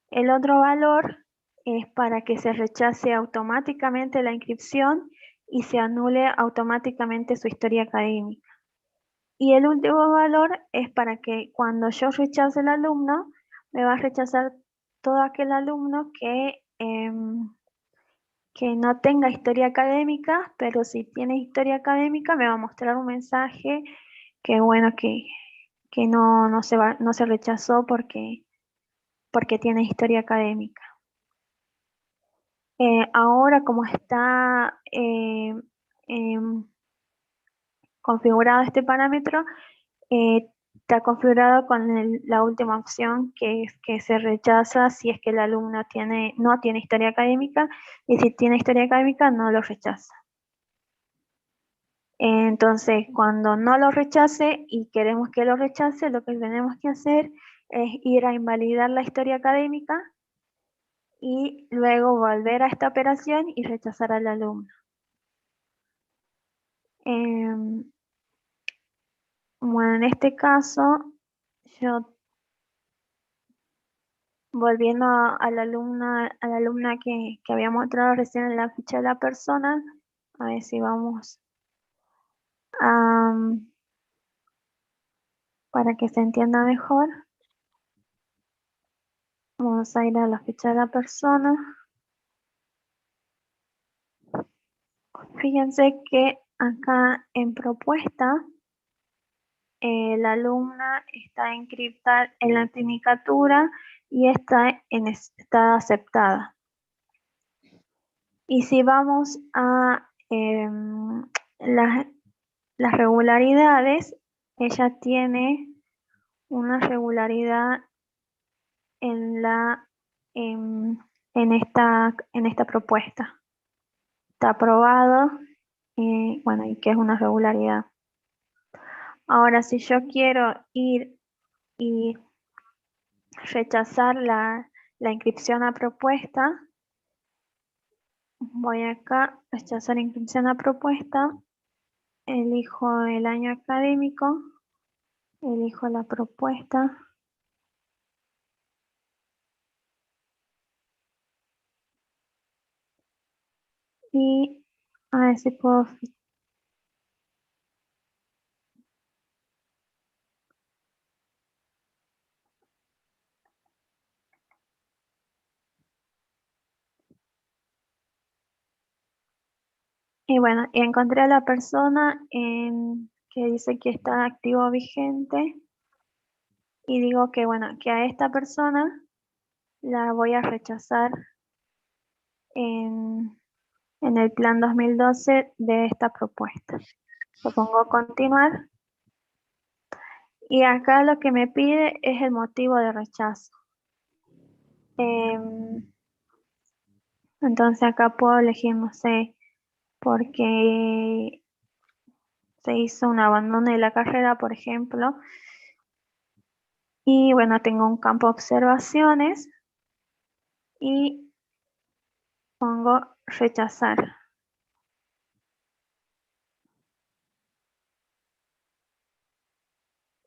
El otro valor es para que se rechace automáticamente la inscripción y se anule automáticamente su historia académica. Y el último valor es para que cuando yo rechace al alumno, me va a rechazar todo aquel alumno que no tenga historia académica, pero si tiene historia académica me va a mostrar un mensaje que bueno, que no se rechazó porque tiene historia académica. Ahora, como está configurado este parámetro, está configurado con la última opción, que es que se rechaza si es que el alumno no tiene historia académica, y si tiene historia académica no lo rechaza. Entonces, cuando no lo rechace y queremos que lo rechace, lo que tenemos que hacer es ir a invalidar la historia académica y luego volver a esta operación y rechazar al alumno. Bueno, en este caso, yo volviendo a la alumna que había mostrado recién en la ficha de la persona, a ver si vamos a, para que se entienda mejor, vamos a ir a la ficha de la persona. Fíjense que acá en propuesta, la alumna está encriptada en la tecnicatura y está en estado aceptada. Y si vamos a las regularidades, ella tiene una regularidad en esta propuesta. Está aprobado, bueno, y que es una regularidad. Ahora, si yo quiero ir y rechazar la inscripción a propuesta, voy acá, rechazar inscripción a propuesta, elijo el año académico, elijo la propuesta. Y a ver si puedo. Y bueno, encontré a la persona que dice que está activo vigente. Y digo que bueno, que a esta persona la voy a rechazar en el plan 2012 de esta propuesta. Le pongo continuar. Y acá lo que me pide es el motivo de rechazo. Entonces acá puedo elegir, no sé, porque se hizo un abandono de la carrera, por ejemplo. Y bueno, tengo un campo de observaciones y pongo rechazar.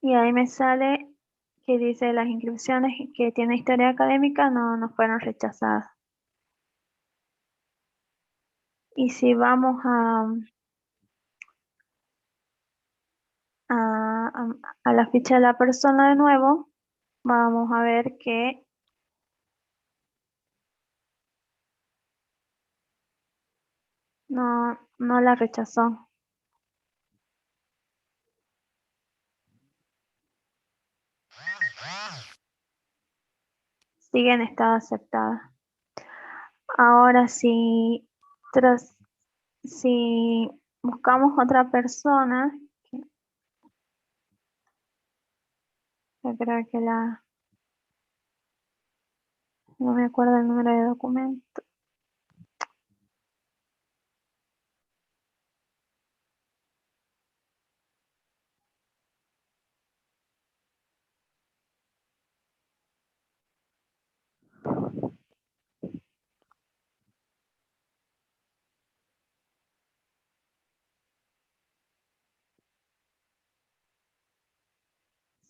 Y ahí me sale que dice las inscripciones que tiene historia académica no fueron rechazadas. Y si vamos a la ficha de la persona de nuevo, vamos a ver que no la rechazó. Sigue en estado aceptada. Ahora si buscamos otra persona, yo creo que no me acuerdo el número de documento.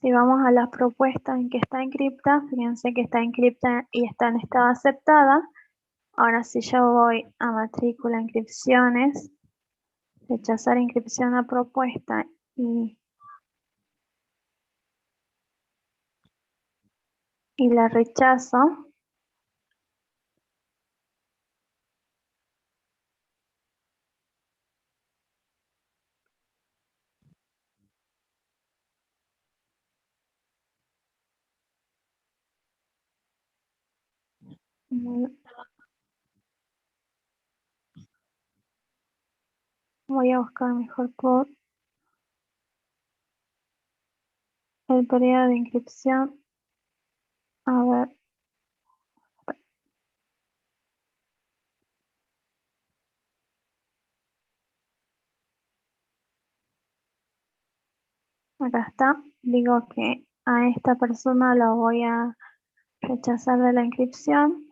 Si vamos a la propuesta en que está encripta, fíjense que está encripta y está en estado aceptada. Ahora si yo voy a matrícula, inscripciones, rechazar inscripción a propuesta y la rechazo, voy a buscar mejor por el periodo de inscripción. A ver. Acá está. Digo que a esta persona la voy a rechazar de la inscripción.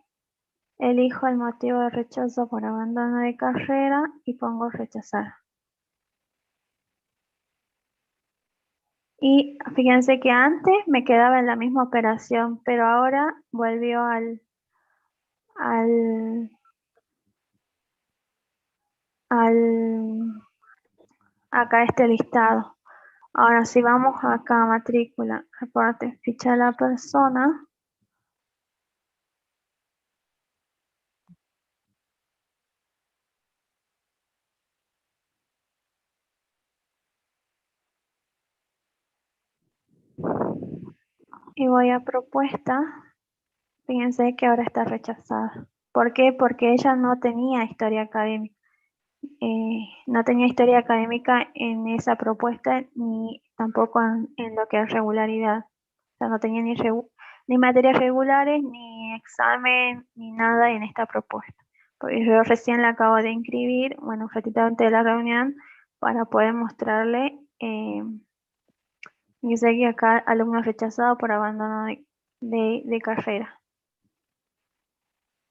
Elijo el motivo de rechazo por abandono de carrera y pongo rechazar. Y fíjense que antes me quedaba en la misma operación, pero ahora volvió acá este listado. Ahora si vamos acá a matrícula, reporte, ficha de la persona. Y voy a propuesta. Fíjense que ahora está rechazada. ¿Por qué? Porque ella no tenía historia académica. No tenía historia académica en esa propuesta ni tampoco en lo que es regularidad. O sea, no tenía ni materias regulares, ni examen, ni nada en esta propuesta. Porque yo recién la acabo de inscribir, bueno, un ratito antes de la reunión, para poder mostrarle, dice que acá alumno rechazado por abandono de carrera.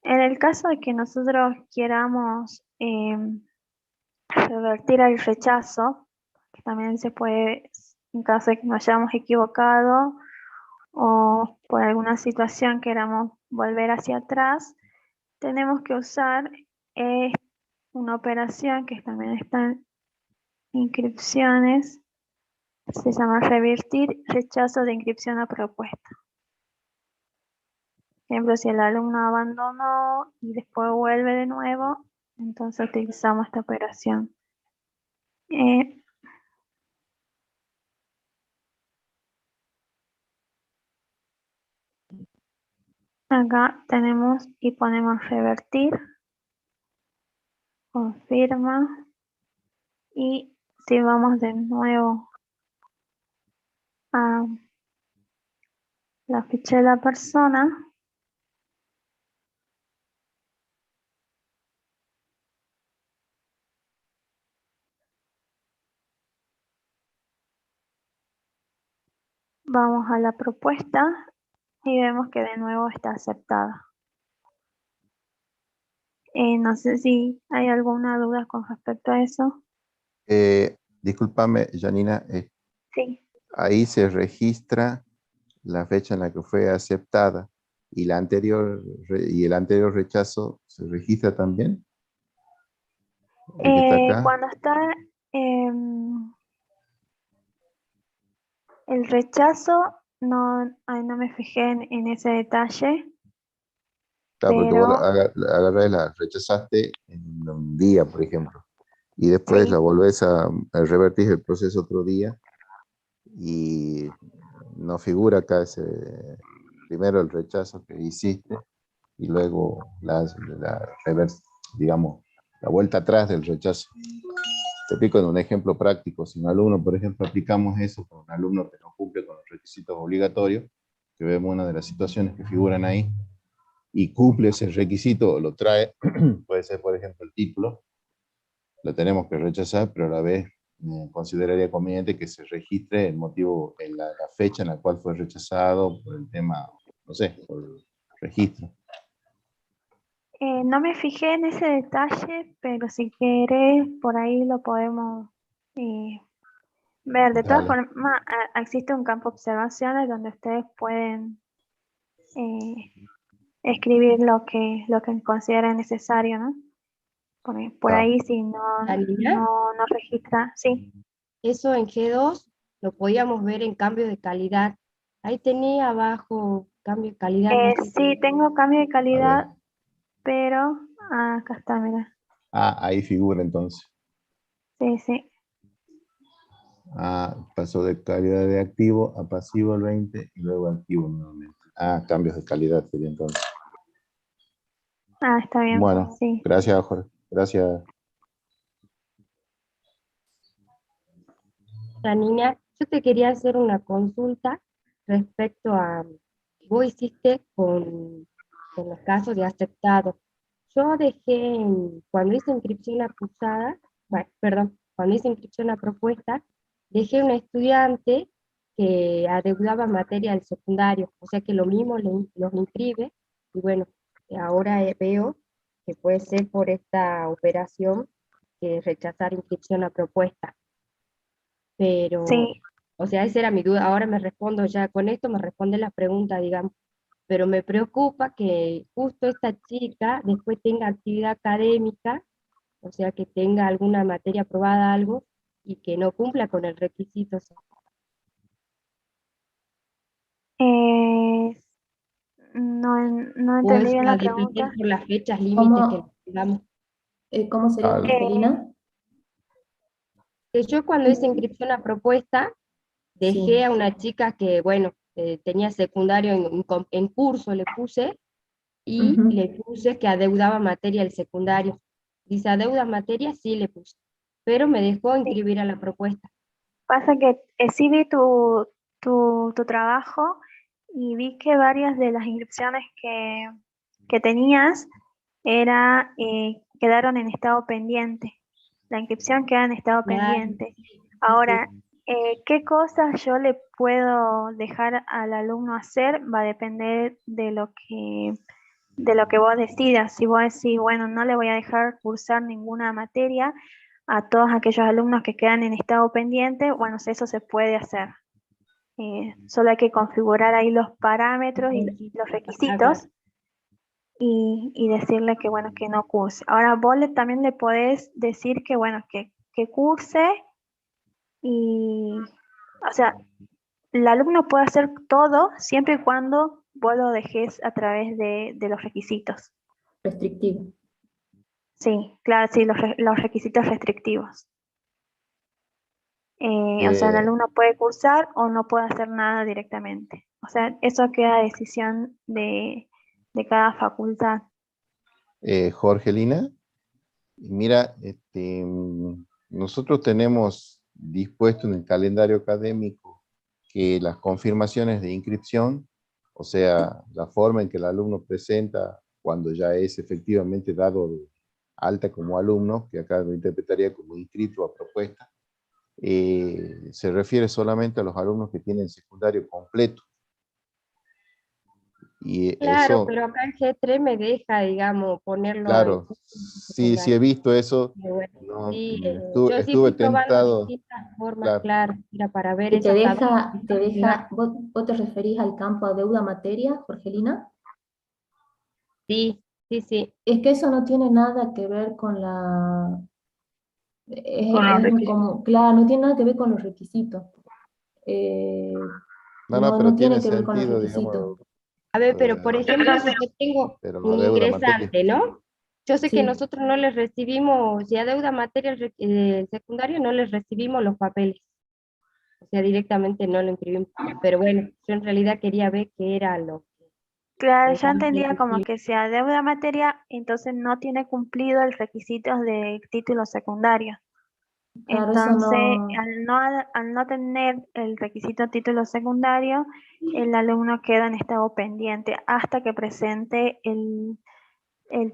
En el caso de que nosotros queramos revertir el rechazo, que también se puede, en caso de que nos hayamos equivocado o por alguna situación queramos volver hacia atrás, tenemos que usar una operación que también está en inscripciones, se llama revertir rechazo de inscripción a propuesta. Por ejemplo, si el alumno abandonó y después vuelve de nuevo, entonces utilizamos esta operación. Acá tenemos y ponemos revertir, confirma, y si vamos de nuevo a la ficha de la persona, vamos a la propuesta y vemos que de nuevo está aceptada. No sé si hay alguna duda con respecto a eso. Discúlpame, Janina, Sí. ahí se registra la fecha en la que fue aceptada y el anterior rechazo se registra también. El que está acá. Cuando está el rechazo, no me fijé en ese detalle. Claro, porque Pero vos agarrás la rechazaste en un día, por ejemplo, y después sí. la volvés a revertir el proceso otro día y no figura acá primero el rechazo que hiciste y luego digamos, la vuelta atrás del rechazo. Te explico en un ejemplo práctico. Si un alumno, por ejemplo, aplicamos eso con un alumno que no cumple con los requisitos obligatorios, que vemos una de las situaciones que figuran ahí, y cumple ese requisito, lo trae, puede ser, por ejemplo, el título, lo tenemos que rechazar, pero a la vez consideraría conveniente que se registre el motivo, en la fecha en la cual fue rechazado por el tema, no sé, por el registro. No me fijé en ese detalle, pero si querés, por ahí lo podemos Ver, de todas Dale. formas, existe un campo de observaciones donde ustedes pueden escribir lo que consideren necesario, ¿no? Por Ah, ahí si no, Janina, no registra, sí. eso en G2 lo podíamos ver en cambio de calidad. Ahí tenía abajo cambio de calidad, no sé. Sí, tengo cambio de a ver. calidad, pero acá está, mira. Ah, ahí figura entonces. Sí, sí. Ah, pasó de calidad de activo a pasivo el 20 y luego activo nuevamente. Ah, cambios de calidad sería entonces. Ah, está bien, Bueno, sí. gracias, Jorge. Gracias. Janina, yo te quería hacer una consulta respecto a, vos hiciste con los casos de aceptado. Yo dejé, cuando hice inscripción a cursada, perdón, cuando hice inscripción a propuesta, dejé un estudiante que adeudaba materia del secundario, o sea que lo mismo los inscribe, y bueno, ahora veo que puede ser por esta operación que rechazar inscripción a propuesta, pero, Sí, o sea, esa era mi duda, ahora me respondo ya, con esto me responde la pregunta, digamos, pero me preocupa que justo esta chica después tenga actividad académica, o sea, que tenga alguna materia aprobada, algo, y que no cumpla con el requisito. O sea, eh, no o entendí eso bien va la a depender pregunta. por las fechas límites que ¿Cómo, tengamos. cómo sería, Dale. Jorgelina? Que yo cuando hice inscripción a propuesta, Sí. dejé a una chica que, bueno, tenía secundario en curso, le puse, y Ujú. le puse que adeudaba materia el secundario. Dice, ¿adeuda materia? Sí, le puse, pero me dejó Sí. inscribir a la propuesta. Pasa que sí vi tu trabajo y vi que varias de las inscripciones que tenías quedaron en estado pendiente. La inscripción queda en estado Claro, pendiente. sí, sí. Ahora, ¿qué cosas yo le puedo dejar al alumno hacer? Va a depender de lo que vos decidas. Si vos decís, bueno, no le voy a dejar cursar ninguna materia a todos aquellos alumnos que quedan en estado pendiente, bueno, eso se puede hacer. Solo hay que configurar ahí los parámetros y los Ah, claro. requisitos y decirle que, bueno, que no curse. Ahora vos también le podés decir que, bueno, que curse y, o sea, el alumno puede hacer todo siempre y cuando vos lo dejes a través de los requisitos. Restrictivo. Sí, claro, sí, los requisitos restrictivos. O sea, el Eh, alumno puede cursar o no puede hacer nada directamente. O sea, eso queda a decisión de cada facultad. Jorgelina, mira, nosotros tenemos dispuesto en el calendario académico que las confirmaciones de inscripción, o sea, la forma en que el alumno presenta cuando ya es efectivamente dado de alta como alumno, que acá lo interpretaría como inscrito a propuesta, se refiere solamente a los alumnos que tienen secundario completo. Y Claro, eso, pero acá el G3 me deja, digamos, ponerlo en claro, curso sí he secundario. visto eso. Pero bueno, No, sí, yo sí estuve fui probando tentado, distintas formas, claro. claro, era para ver Que eso hasta dónde te podía deja, llegar. vos te referís al campo de deuda materia, Jorgelina. Sí, sí, sí. Es que eso no tiene nada que ver con la, Con los requisitos. como, claro, no tiene nada que ver con los requisitos. No, No, pero no tiene tiene que ver con los sentido, requisitos. digamos, A ver, lo pero por de, ejemplo, si yo tengo pero un no deuda materia. ingresante, ¿no? Yo sé que Sí, nosotros no les recibimos, si adeuda materia el secundario, no les recibimos los papeles. O sea, directamente no lo inscribimos. Pero bueno, yo en realidad quería ver qué era lo que Claro, yo tengamos que entendía como decir. que si adeuda materia, entonces no tiene cumplido el requisito de título secundario. claro, eso Entonces, no, al no tener el requisito título secundario, el alumno queda en estado pendiente hasta que presente el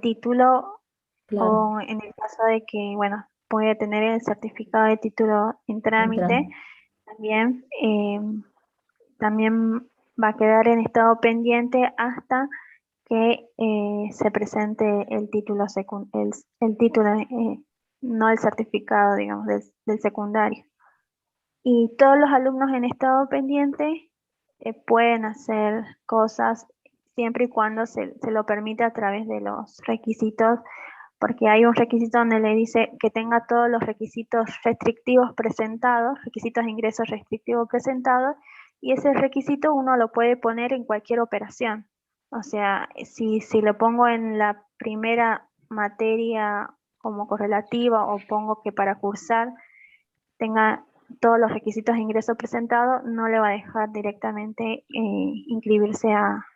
título claro, o en el caso de que, bueno, puede tener el certificado de título en trámite, entra. también, también va a quedar en estado pendiente hasta que se presente el título, el título, no el certificado, digamos, del secundario. Y todos los alumnos en estado pendiente pueden hacer cosas siempre y cuando se lo permita a través de los requisitos, porque hay un requisito donde le dice que tenga todos los requisitos restrictivos presentados, requisitos de ingreso restrictivo presentados, y ese requisito uno lo puede poner en cualquier operación. O sea, si lo pongo en la primera materia como correlativa o pongo que para cursar tenga todos los requisitos de ingreso presentados, no le va a dejar directamente inscribirse a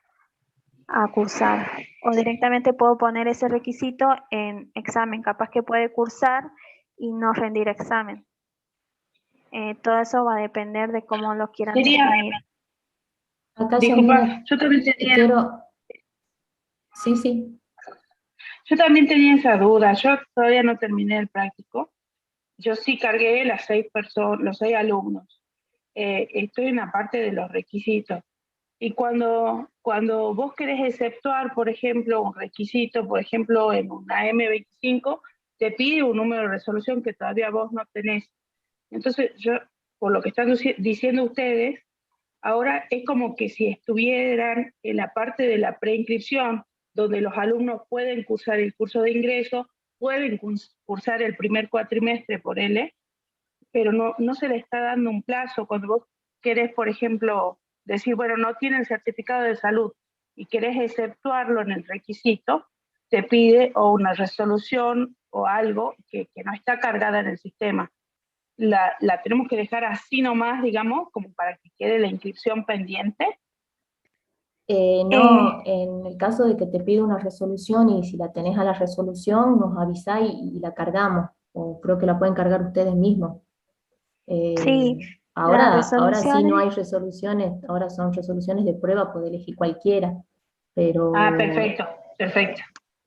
cursar. O directamente puedo poner ese requisito en examen, capaz que puede cursar y no rendir examen. Todo eso va a depender de cómo lo quieran definir. Acá, Disculpa, Yanina, yo también tenía, quiero... Sí, sí. yo también tenía esa duda. Yo todavía no terminé el práctico. Yo sí cargué las 6 personas, los 6 alumnos. Estoy en la parte de los requisitos. Y cuando vos querés exceptuar, por ejemplo, un requisito, por ejemplo, en una M25, te pide un número de resolución que todavía vos no tenés. Entonces, yo, por lo que están diciendo ustedes, ahora es como que si estuvieran en la parte de la preinscripción, donde los alumnos pueden cursar el curso de ingreso, pueden cursar el primer cuatrimestre por L, pero no se le está dando un plazo. Cuando vos querés, por ejemplo, decir, bueno, no tienen certificado de salud y querés exceptuarlo en el requisito, te pide o una resolución o algo que no está cargada en el sistema. La tenemos que dejar así nomás, digamos, como para que quede la inscripción pendiente. No, en el caso de que te pida una resolución y si la tenés a la resolución, nos avisá y la cargamos, o creo que la pueden cargar ustedes mismos. Sí, las Ahora sí no resoluciones, hay resoluciones, ahora son resoluciones de prueba, puede elegir cualquiera, pero Perfecto, perfecto.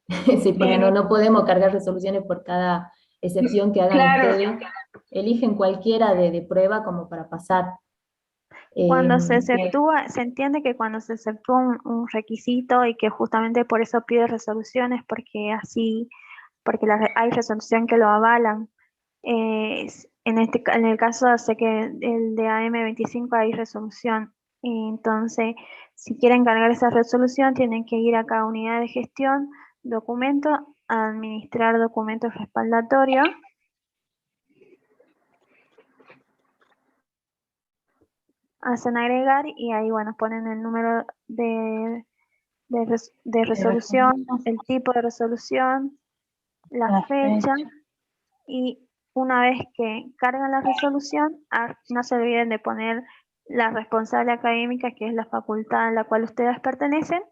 sí, porque Bien. no podemos cargar resoluciones por cada excepción que hagan Claro, ustedes. Eligen cualquiera de prueba como para pasar. cuando se Bien. exceptúa, se entiende que cuando se exceptúa un requisito y que justamente por eso pide resoluciones, porque así, porque hay resolución que lo avalan. En el caso, sé que el de AM25 hay resolución. Entonces, si quieren cargar esa resolución, tienen que ir acá a unidad de gestión, documento, administrar documentos respaldatorios. Hacen agregar y ahí, bueno, ponen el número de resolución, el tipo de resolución, la fecha, y una vez que cargan la resolución, no se olviden de poner la responsable académica, que es la facultad a la cual ustedes pertenecen,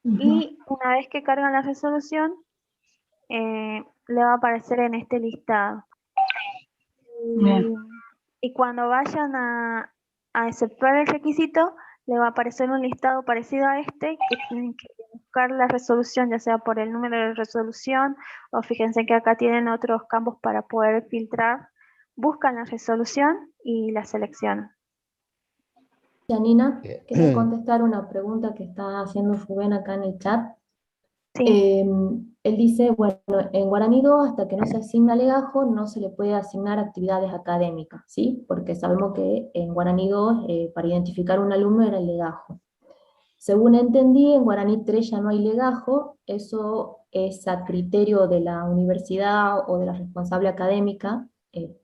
y una vez que cargan la resolución, le va a aparecer en este listado. Y cuando vayan a exceptuar el requisito, le va a aparecer un listado parecido a este, que tienen que buscar la resolución, ya sea por el número de resolución, o fíjense que acá tienen otros campos para poder filtrar. Buscan la resolución y la seleccionan. Janina, quería contestar una pregunta que está haciendo Rubén acá en el chat. Sí. Él dice, bueno, en Guaraní 2, hasta que no se asigna legajo, no se le puede asignar actividades académicas, ¿sí? Porque sabemos que en Guaraní 2, para identificar un alumno era el legajo. Según entendí, en Guaraní 3 ya no hay legajo, eso es a criterio de la universidad o de la responsable académica,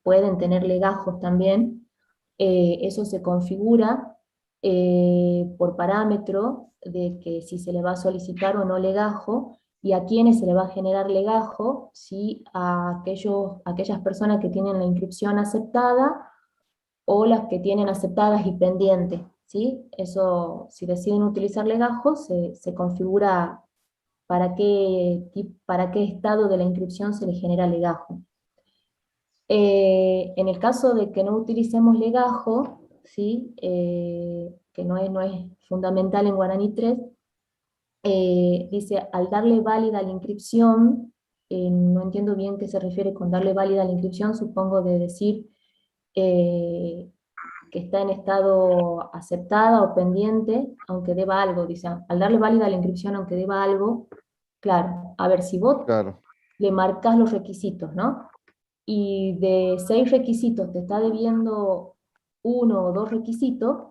pueden tener legajos también, eso se configura por parámetro de que si se le va a solicitar o no legajo, y a quiénes se le va a generar legajo, si a aquellas personas que tienen la inscripción aceptada o las que tienen aceptadas y pendientes, ¿sí? Eso, si deciden utilizar legajo, se configura para qué estado de la inscripción se le genera legajo. En el caso de que no utilicemos legajo, ¿sí? Que no es fundamental en Guaraní 3, dice, al darle válida la inscripción, no entiendo bien qué se refiere con darle válida la inscripción, supongo de decir que está en estado aceptada o pendiente, aunque deba algo, dice, al darle válida la inscripción aunque deba algo, claro, a ver, si vos le marcas los requisitos, ¿no? y de 6 requisitos te está debiendo 1 o 2 requisitos,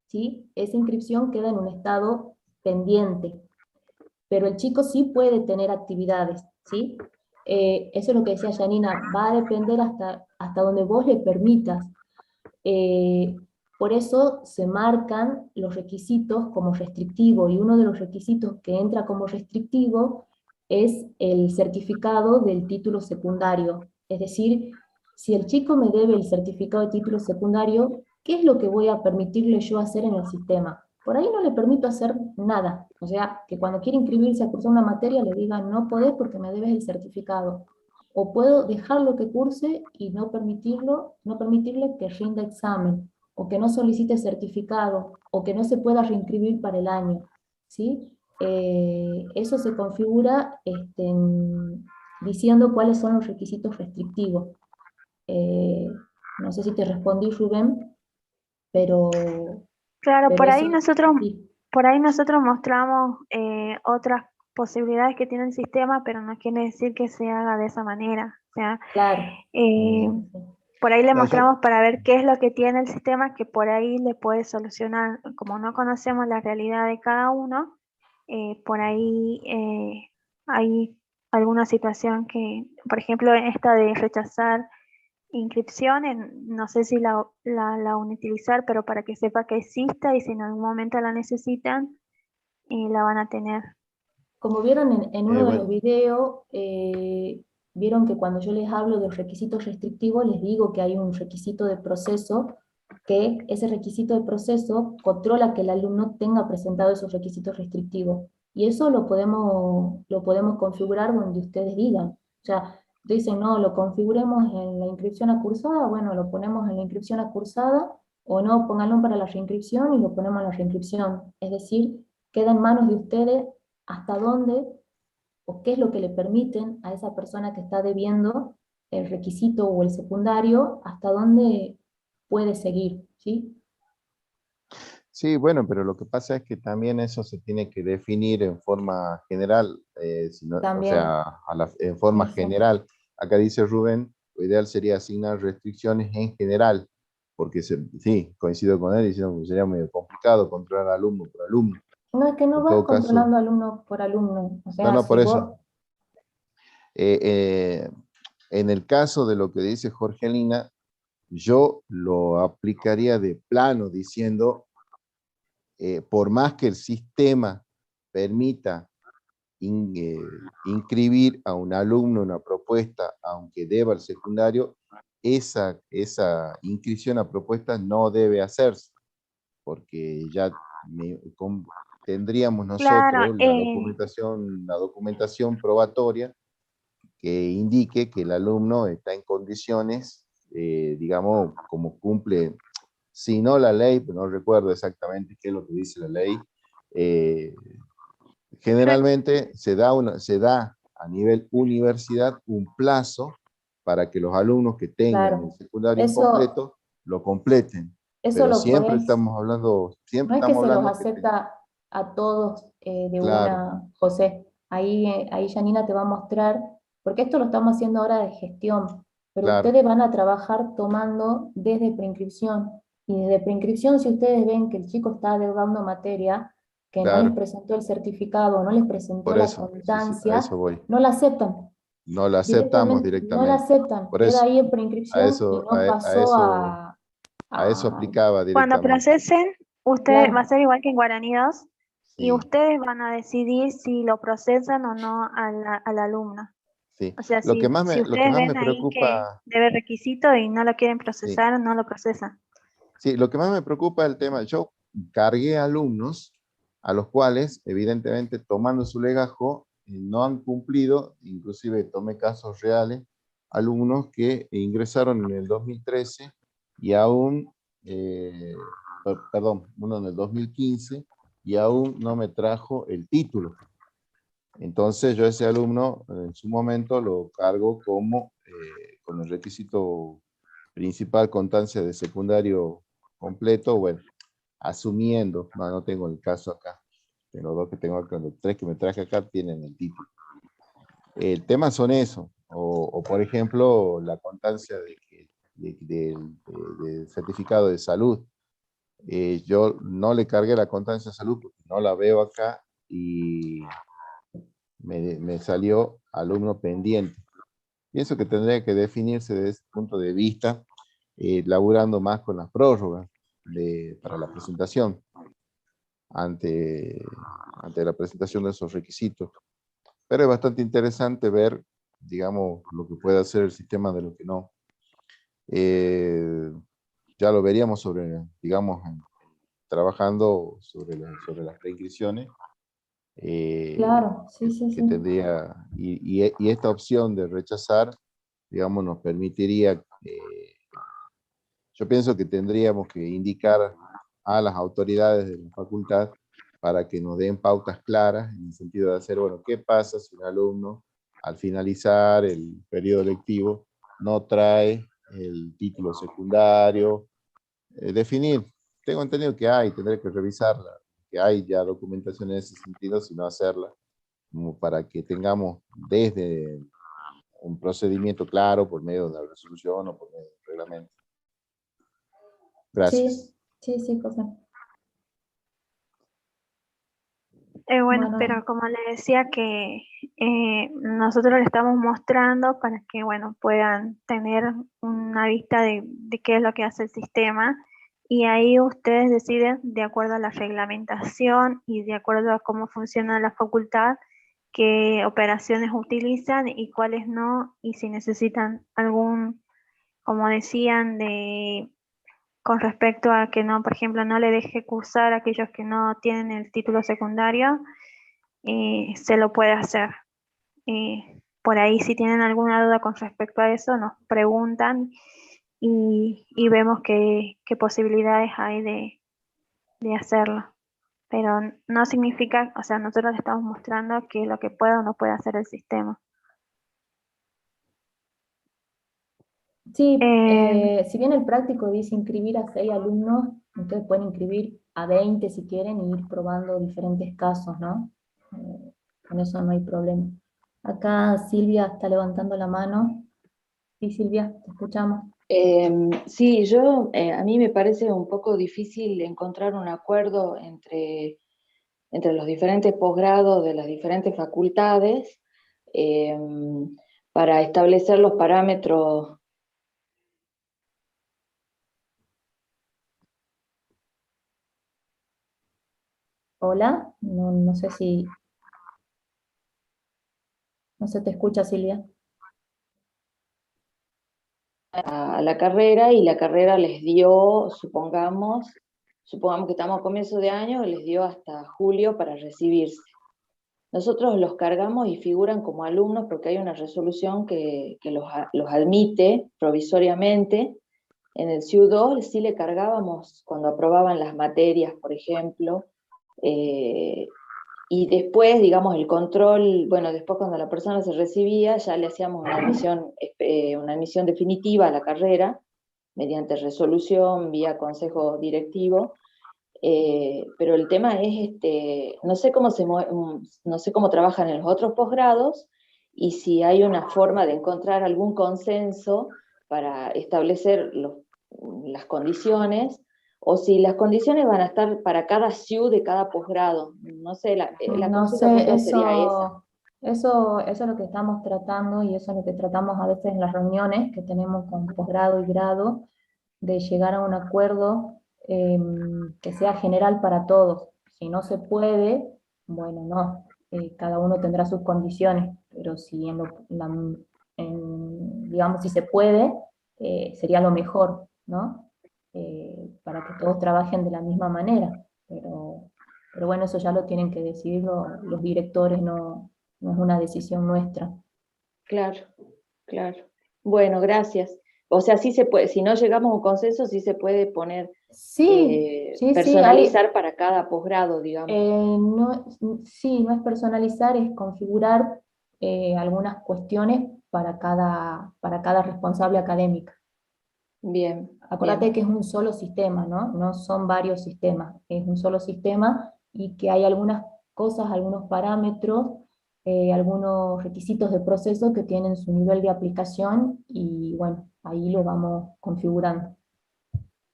¿sí? Esa inscripción queda en un estado pendiente, pero el chico sí puede tener actividades, ¿sí? Eso es lo que decía Janina, va a depender hasta donde vos le permitas. Por eso se marcan los requisitos como restrictivo, y uno de los requisitos que entra como restrictivo es el certificado del título secundario. Es decir, si el chico me debe el certificado de título secundario, ¿qué es lo que voy a permitirle yo hacer en el sistema? Por ahí no le permito hacer nada. O sea, que cuando quiere inscribirse a cursar una materia le digan, no podés porque me debes el certificado. O puedo dejarlo que curse y no permitirle que rinda examen, o que no solicite certificado, o que no se pueda reinscribir para el año, ¿sí? Eso se configura diciendo cuáles son los requisitos restrictivos. No sé si te respondí, Rubén, pero, Claro, pero eso sí, por ahí nosotros mostramos otras posibilidades que tiene el sistema, pero no quiere decir que se haga de esa manera. O sea, claro. eh, Mm, por ahí le no, yo, mostramos para ver qué es lo que tiene el sistema que por ahí le puede solucionar. Como no conocemos la realidad de cada uno, por ahí hay alguna situación que, por ejemplo, esta de rechazar inscripciones, no sé si la van a utilizar, pero para que sepa que exista y si en algún momento la necesitan, la van a tener. Como vieron en uno de los bueno, videos, vieron que cuando yo les hablo de requisitos restrictivos, les digo que hay un requisito de proceso, que ese requisito de proceso controla que el alumno tenga presentado esos requisitos restrictivos. Y eso lo podemos configurar donde ustedes digan. O sea, dicen, no, lo configuremos en la inscripción acursada, bueno, lo ponemos en la inscripción acursada, o no, pónganlo para la reinscripción y lo ponemos en la reinscripción. Es decir, queda en manos de ustedes hasta dónde o qué es lo que le permiten a esa persona que está debiendo el requisito o el secundario, hasta dónde puede seguir, ¿sí? sí, bueno, pero lo que pasa es que también eso se tiene que definir en forma general, o También, sea, en forma sí, sí, general. Acá dice Rubén, lo ideal sería asignar restricciones en general, porque sí, coincido con él diciendo que sería medio complicado controlar alumno por alumno. no es que no En vas todo caso, controlando alumno por alumno, o no, sea, no, si por eso. vos, Eh, eh, en el caso de lo que dice Jorgelina, yo lo aplicaría de plano diciendo, por más que el sistema permita inscribir a un alumno en una propuesta, aunque deba el secundario, esa inscripción a propuesta no debe hacerse, porque ya tendríamos Claro, nosotros la documentación probatoria que indique que el alumno está en condiciones, digamos, como cumple, si no la ley, pero no recuerdo exactamente qué es lo que dice la ley, eh, generalmente se da a nivel universidad un plazo para que los alumnos que tengan el claro, secundario eso, incompleto lo completen, eso pero lo podés, siempre no es que estamos se los hablando que, acepta a todos de claro, una, José. Ahí Janina te va a mostrar, porque esto lo estamos haciendo ahora de gestión, pero claro, ustedes van a trabajar tomando desde preinscripción. Y desde preinscripción, si ustedes ven que el chico está adeudando materia, que no les claro, presentó el certificado, no les presentó por la eso, sí, sí, a constancia, eso voy. no la aceptan. No la aceptamos Directamente no la directamente. aceptan. Por Queda eso, ahí en a preinscripción y eso, no pasó a eso a aplicaba cuando directamente. procesen, usted va a claro. ser igual que en Guaraní 2 y Sí, ustedes van a decidir si lo procesan o no al alumno. sí. O sea, Lo que si lo que ustedes más me ven ahí que preocupa, debe requisito y no lo quieren sí, procesar, no lo procesan. sí, lo que más me preocupa es el tema. Yo cargué alumnos a los cuales, evidentemente, tomando su legajo, no han cumplido, inclusive tomé casos reales, alumnos que ingresaron en el 2013 y aún, perdón, uno en el 2015 y aún no me trajo el título. Entonces yo a ese alumno en su momento lo cargo como con el requisito principal, constancia de secundario completo, bueno, asumiendo, no tengo el caso acá, pero los dos que tengo acá, los tres que me traje acá tienen el título. El tema son eso, O, por ejemplo, la constancia del certificado de salud. Yo no le cargué la constancia de salud porque no la veo acá y me salió alumno pendiente. Pienso que tendría que definirse desde ese punto de vista, laburando más con las prórrogas para la presentación, ante la presentación de esos requisitos. Pero es bastante interesante ver, digamos, lo que puede hacer el sistema de lo que no. Ya lo veríamos digamos, trabajando sobre las reinscripciones. Claro, sí, sí, Que sí. tendría, y esta opción de rechazar, digamos, nos permitiría, yo pienso que tendríamos que indicar a las autoridades de la facultad para que nos den pautas claras en el sentido de hacer, bueno, ¿qué pasa si un alumno al finalizar el periodo lectivo no trae el título secundario? Definir, tengo entendido que tendré que revisarla, que hay ya documentación en ese sentido, si no hacerla, como para que tengamos desde un procedimiento claro por medio de la resolución o por medio del reglamento. Gracias. Sí, sí, José. Bueno, Bueno, pero como le decía que nosotros le estamos mostrando para que, bueno, puedan tener una vista de qué es lo que hace el sistema, y ahí ustedes deciden de acuerdo a la reglamentación y de acuerdo a cómo funciona la facultad, qué operaciones utilizan y cuáles no, y si necesitan algún, como decían, con respecto a que no, por ejemplo, no le deje cursar a aquellos que no tienen el título secundario, se lo puede hacer. Por ahí, si tienen alguna duda con respecto a eso, nos preguntan y vemos qué posibilidades hay de hacerlo. Pero no significa, o sea, nosotros le estamos mostrando qué es lo que puede o no puede hacer el sistema. sí, Eh, si bien el práctico dice inscribir a 6 alumnos, ustedes pueden inscribir a 20 si quieren y ir probando diferentes casos, ¿no? Con eso no hay problema. Acá Silvia está levantando la mano. Sí, Silvia, te escuchamos. Sí, a mí me parece un poco difícil encontrar un acuerdo entre los diferentes posgrados de las diferentes facultades, eh, para establecer los parámetros. Hola, no sé si... No se te escucha, Silvia. A la carrera, y la carrera les dio, supongamos que estamos a comienzo de año, les dio hasta julio para recibirse. Nosotros los cargamos y figuran como alumnos porque hay una resolución que los admite provisoriamente. En el CIU2 sí le cargábamos cuando aprobaban las materias, por ejemplo, y después, digamos, el control, bueno, después cuando la persona se recibía, ya le hacíamos una admisión definitiva a la carrera, mediante resolución, vía consejo directivo. Pero el tema es, no sé no sé cómo trabajan en los otros posgrados, y si hay una forma de encontrar algún consenso para establecer las condiciones, o si las condiciones van a estar para cada SIU de cada posgrado. No sé, la No consulta sé, puntual sería esa. eso es lo que estamos tratando y eso es lo que tratamos a veces en las reuniones que tenemos con posgrado y grado, de llegar a un acuerdo que sea general para todos. Si no se puede, bueno, no, cada uno tendrá sus condiciones, pero si digamos, si se puede, sería lo mejor, ¿no? Para que todos trabajen de la misma manera, pero bueno, eso ya lo tienen que decidir los directores, no es una decisión nuestra. Claro, claro. Bueno, gracias. O sea, sí se puede, si no llegamos a un consenso, sí se puede poner, Sí, sí, personalizar para cada posgrado, digamos. Sí, no es personalizar, es configurar algunas cuestiones para cada responsable académica. Bien, Acuérdate bien. que es un solo sistema, ¿no? No son varios sistemas, es un solo sistema y que hay algunas cosas, algunos parámetros algunos requisitos de proceso que tienen su nivel de aplicación y bueno, ahí lo vamos configurando.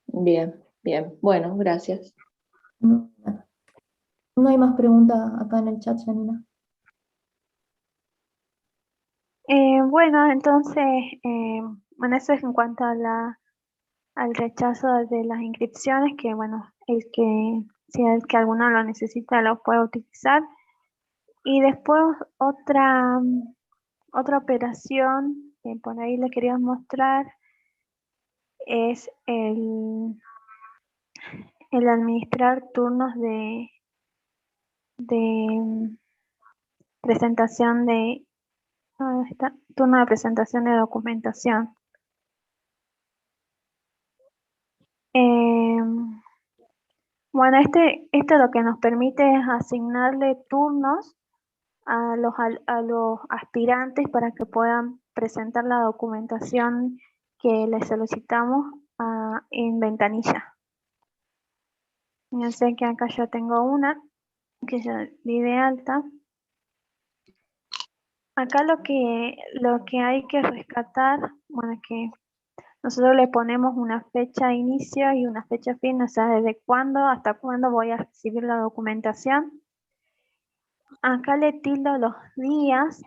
Bien, bien. Bueno, gracias. No, no hay más preguntas acá en el chat, Janina. Bueno, entonces, bueno, eso es en cuanto a al rechazo de las inscripciones, que bueno, si el que alguno lo necesita lo puede utilizar. Y después otra operación que por ahí le quería mostrar es el administrar turnos de presentación ¿dónde está? Turno de presentación de documentación. Bueno, esto lo que nos permite es asignarle turnos a los aspirantes para que puedan presentar la documentación que les solicitamos en ventanilla. Ya sé que acá yo tengo una que ya di de alta. Acá lo que hay que rescatar, bueno, es que nosotros le ponemos una fecha de inicio y una fecha fin, o sea, desde cuándo hasta cuándo voy a recibir la documentación. Acá le tildo los días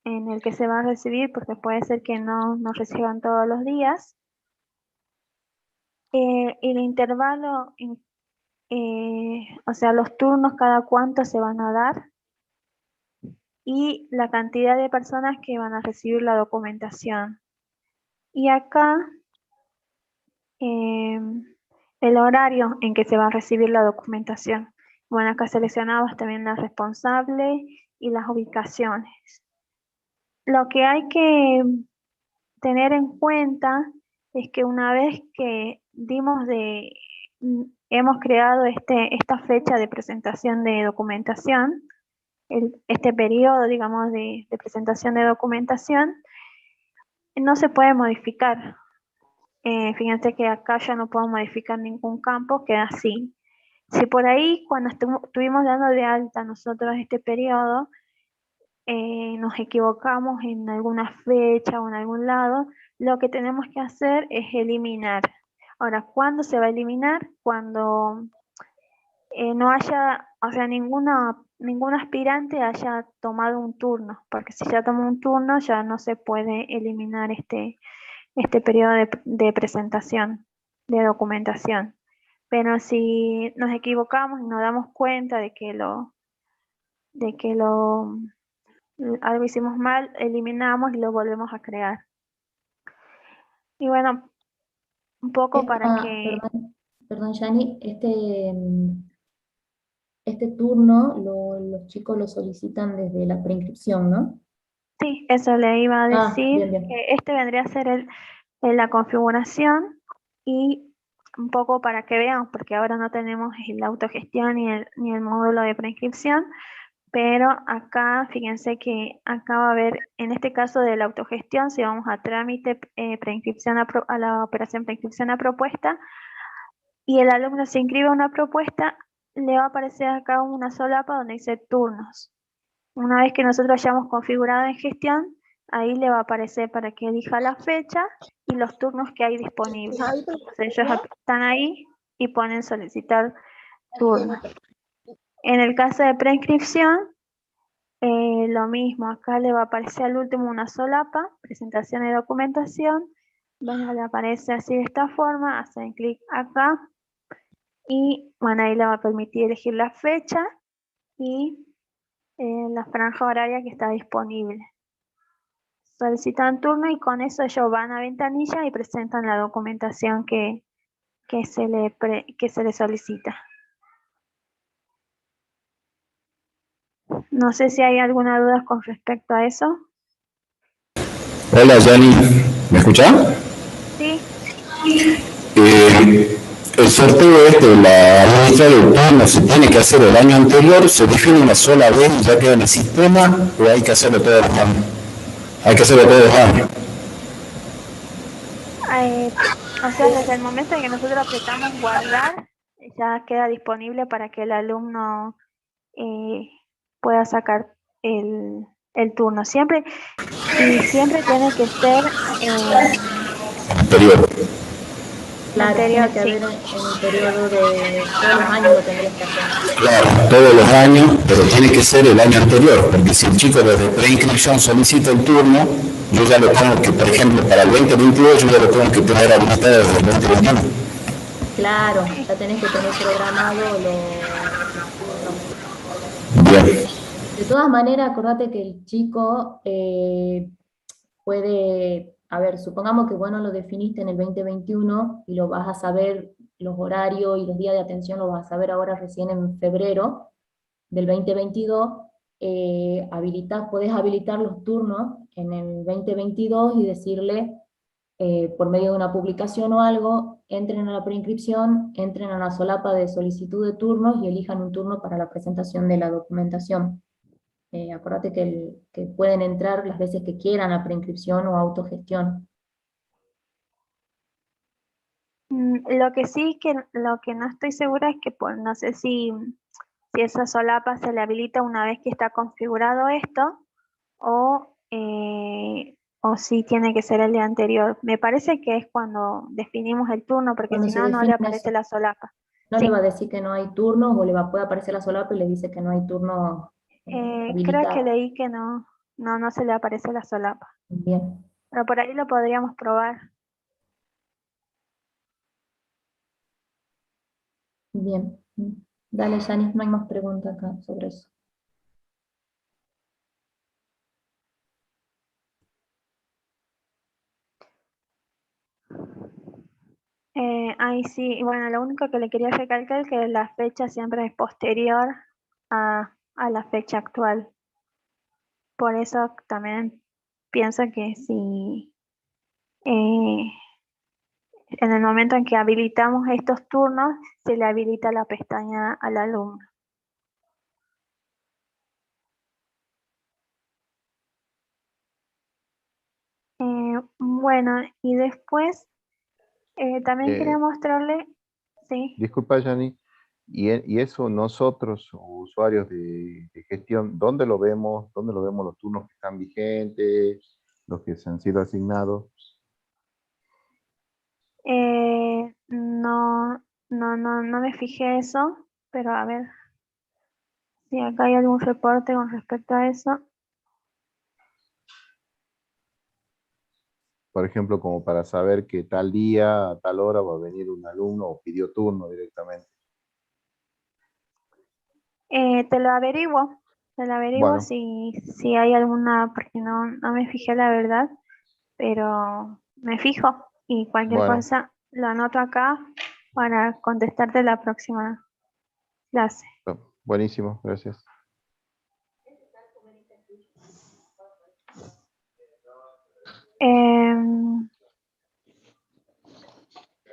en el que se va a recibir, porque puede ser que no reciban todos los días. Y el intervalo, o sea, los turnos cada cuánto se van a dar. Y la cantidad de personas que van a recibir la documentación. Y acá el horario en que se va a recibir la documentación. Bueno, acá seleccionamos también la responsable y las ubicaciones. Lo que hay que tener en cuenta es que una vez que hemos creado esta fecha de presentación de documentación, este periodo, digamos, de presentación de documentación, no se puede modificar. Fíjense que acá ya no puedo modificar ningún campo, queda así. Si por ahí, cuando estuvimos dando de alta nosotros este periodo, nos equivocamos en alguna fecha o en algún lado, lo que tenemos que hacer es eliminar. Ahora, ¿cuándo se va a eliminar? Cuando no haya, o sea, ningún aspirante haya tomado un turno, porque si ya tomó un turno ya no se puede eliminar este periodo de presentación de documentación. Pero si nos equivocamos y nos damos cuenta de que algo hicimos mal, eliminamos y lo volvemos a crear. Y bueno, un poco para que... Perdón, Yani, este turno los chicos lo solicitan desde la preinscripción, ¿no? Sí, eso le iba a decir, bien, bien. que este vendría a ser la configuración y un poco para que vean, porque ahora no tenemos la autogestión ni el módulo de preinscripción, pero acá, fíjense que acá va a haber, en este caso de la autogestión, si vamos a trámite, preinscripción a la operación preinscripción a propuesta, y el alumno se inscribe a una propuesta, le va a aparecer acá una solapa donde dice turnos. Una vez que nosotros hayamos configurado en gestión, ahí le va a aparecer para que elija la fecha y los turnos que hay disponibles. Entonces ellos están ahí y ponen solicitar turno. En el caso de preinscripción, lo mismo, acá le va a aparecer al último una solapa, presentación de documentación. Bueno, le aparece así de esta forma, hacen clic acá y bueno, ahí le va a permitir elegir la fecha y la franja horaria que está disponible. Solicitan turno y con eso ellos van a ventanilla y presentan la documentación que se le solicita. No sé si hay alguna duda con respecto a eso. Hola, Yani, ¿me escuchás? Sí. El sorteo la muestra de turno se tiene que hacer el año anterior, se define una sola vez y ya queda en el sistema, o hay que hacerlo todos los años. Hay que hacerlo todos los años. O sea, desde el momento en que nosotros apretamos guardar, ya queda disponible para que el alumno pueda sacar el turno. Siempre tiene que ser Anterior. Claro, anterior, tiene que sí. haber en el periodo de todos los años lo tendrías que hacer. Claro, todos los años, pero tiene que ser el año anterior, porque si el chico desde preinscripción solicita el turno, yo ya lo tengo que, por ejemplo, para el 2022, yo ya lo tengo que tener habilitado desde el 2021. Claro, ya tenés que tener programado los turnos. Bien. De todas maneras, acordate que el chico puede, a ver, supongamos que bueno, lo definiste en el 2021 y lo vas a saber, los horarios y los días de atención lo vas a saber ahora recién en febrero del 2022, podés habilitar los turnos en el 2022 y decirle, por medio de una publicación o algo, entren a la preinscripción, entren a la solapa de solicitud de turnos y elijan un turno para la presentación de la documentación. Acuérdate que pueden entrar las veces que quieran a preinscripción o autogestión. Lo que sí, lo que no estoy segura es que no sé si esa solapa se le habilita una vez que está configurado esto o si tiene que ser el día anterior. Me parece que es cuando definimos el turno, porque Cuando si se no, no le define aparece eso. la solapa. No Sí. le va a decir que no hay turnos, o puede aparecer la solapa y le dice que no hay turno Creo que habilitado. leí que no se le aparece la solapa. Bien, Pero por ahí lo podríamos probar. bien. Dale, Yanis, no hay más preguntas acá sobre eso. Ahí sí, bueno, lo único que le quería recalcar es que la fecha siempre es posterior a la fecha actual. Por eso también pienso que si en el momento en que habilitamos estos turnos, se le habilita la pestaña al alumno. Bueno, y después también quería mostrarle, sí. Disculpa, Yani, y eso nosotros, usuarios de gestión, ¿dónde lo vemos? ¿Dónde lo vemos los turnos que están vigentes, los que se han sido asignados? No me fijé eso, pero a ver si acá hay algún reporte con respecto a eso. Por ejemplo, como para saber que tal día, a tal hora va a venir un alumno o pidió turno directamente. Te lo averiguo Bueno, si hay alguna, porque no me fijé la verdad, pero me fijo y cualquier bueno, cosa lo anoto acá para contestarte la próxima clase. buenísimo, gracias.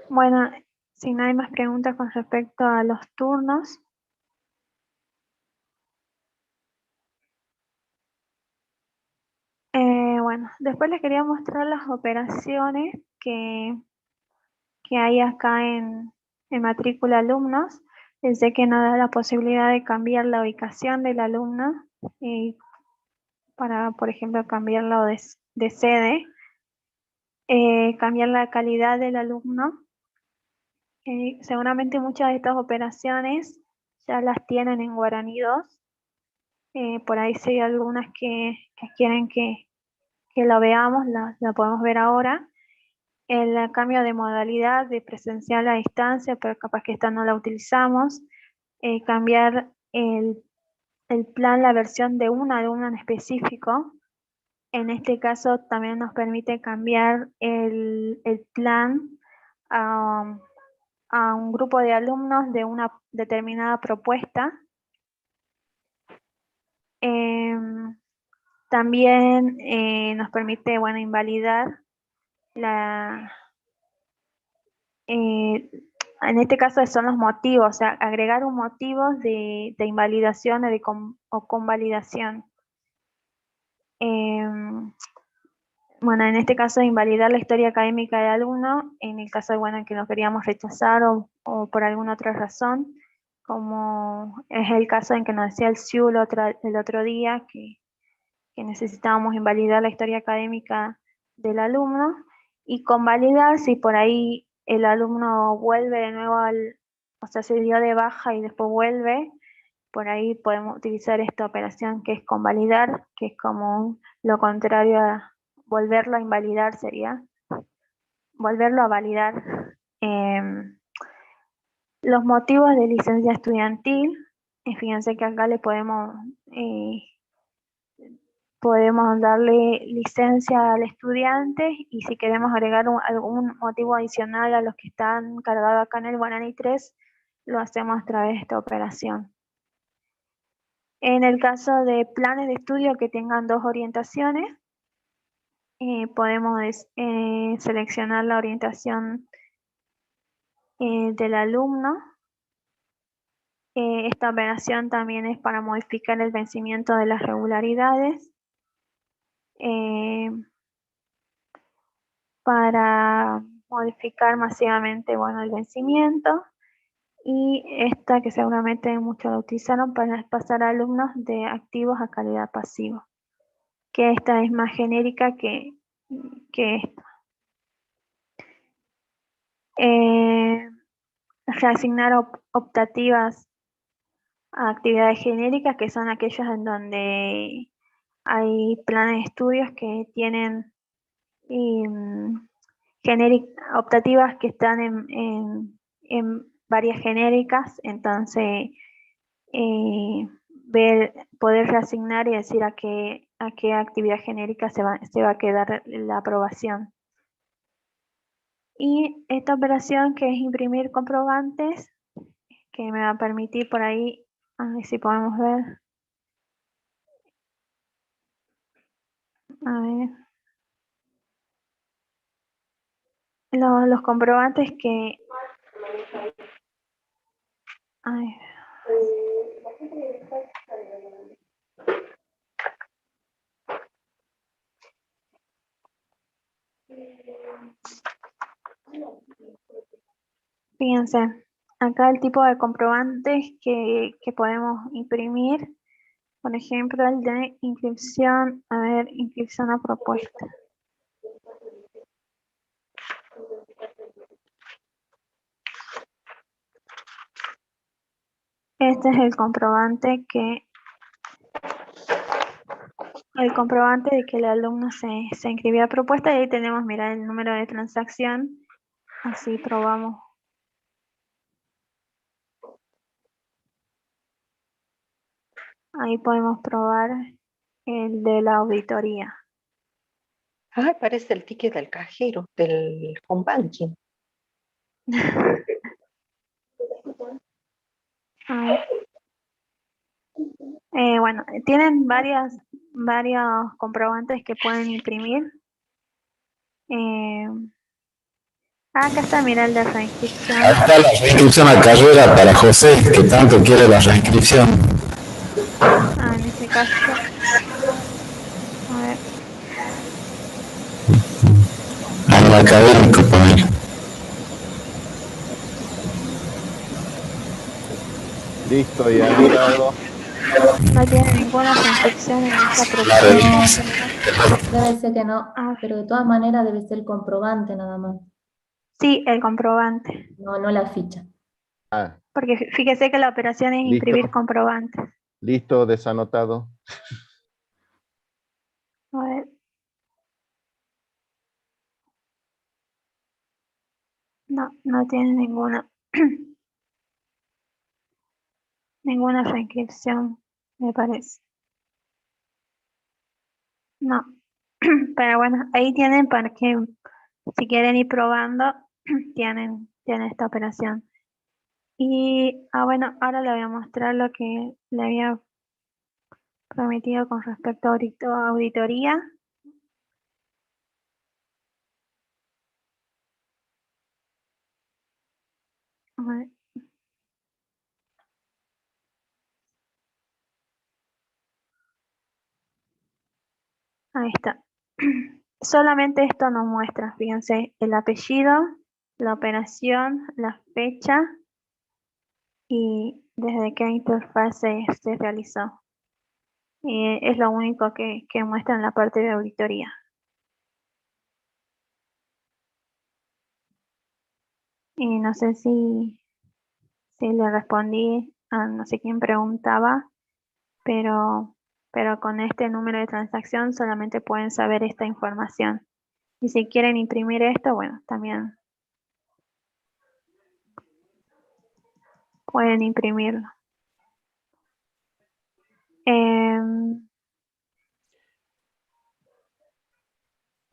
Bueno, si no hay más preguntas con respecto a los turnos. Bueno, después les quería mostrar las operaciones que hay acá en matrícula alumnos. Pensé que nos da la posibilidad de cambiar la ubicación del alumno para, por ejemplo, cambiarlo de sede, cambiar la calidad del alumno. Seguramente muchas de estas operaciones ya las tienen en Guaraní 2. Por ahí si hay algunas que quieren que lo veamos, la podemos ver ahora. El cambio de modalidad de presencial a distancia, pero capaz que esta no la utilizamos. Cambiar el plan, la versión de un alumno en específico. En este caso también nos permite cambiar el plan a un grupo de alumnos de una determinada propuesta. También nos permite, bueno, invalidar en este caso son los motivos, o sea, agregar un motivo de invalidación o convalidación. Bueno, en este caso invalidar la historia académica del alumno, en el caso de, bueno, que lo queríamos rechazar o por alguna otra razón, como es el caso en que nos decía el SIU el otro día, que que necesitábamos invalidar la historia académica del alumno, y convalidar si por ahí el alumno vuelve de nuevo o sea, se dio de baja y después vuelve, por ahí podemos utilizar esta operación que es convalidar, que es como lo contrario a volverlo a invalidar, sería volverlo a validar. Los motivos de licencia estudiantil, fíjense que acá le podemos darle licencia al estudiante, y si queremos agregar algún motivo adicional a los que están cargados acá en el Guaraní 3, lo hacemos a través de esta operación. En el caso de planes de estudio que tengan 2 orientaciones, podemos seleccionar la orientación del alumno. Esta operación también es para modificar el vencimiento de las regularidades, para modificar masivamente, bueno, el vencimiento, y esta que seguramente muchos la utilizaron para pasar a alumnos de activos a calidad pasiva, que esta es más genérica que esta. Reasignar optativas a actividades genéricas, que son aquellas en donde hay planes de estudios que tienen optativas que están en varias genéricas, entonces poder reasignar y decir a qué actividad genérica se va a quedar la aprobación. Y esta operación, que es imprimir comprobantes, que me va a permitir por ahí, a ver si podemos ver. A ver. Los comprobantes que... A ver. Fíjense, acá el tipo de comprobantes que podemos imprimir, por ejemplo, el de inscripción, a ver, inscripción a propuesta. Este es el comprobante de que el alumno se inscribió a propuesta, y ahí tenemos, mira, el número de transacción, así probamos. Ahí podemos probar el de la auditoría. Ah, parece el ticket del cajero, del home banking. Bueno, tienen varios comprobantes que pueden imprimir. Acá está, mira, el de reinscripción. Ahí está la reinscripción a carrera para José, que tanto quiere la reinscripción. En ese caso, a ver. Año académico, poner. Listo, y anotado. No tiene ninguna reinscripción en esta propuesta. Debe ser que no, pero de todas maneras debe ser el comprobante nada más. Sí, el comprobante. No la ficha. Ah, Porque fíjese que la operación es imprimir listo. comprobantes. Listo, desanotado. A ver. No tiene ninguna reinscripción, me parece. No. Pero bueno, ahí tienen para que, si quieren ir probando, tienen esta operación. Y bueno, ahora le voy a mostrar lo que le había prometido con respecto a auditoría. A ver. Ahí está. Solamente esto nos muestra, fíjense, el apellido, la operación, la fecha y desde qué interfaz se realizó. Es lo único que muestra en la parte de auditoría. Y no sé si le respondí a no sé quién preguntaba, pero con este número de transacción solamente pueden saber esta información. Y si quieren imprimir esto, bueno, también pueden imprimirlo.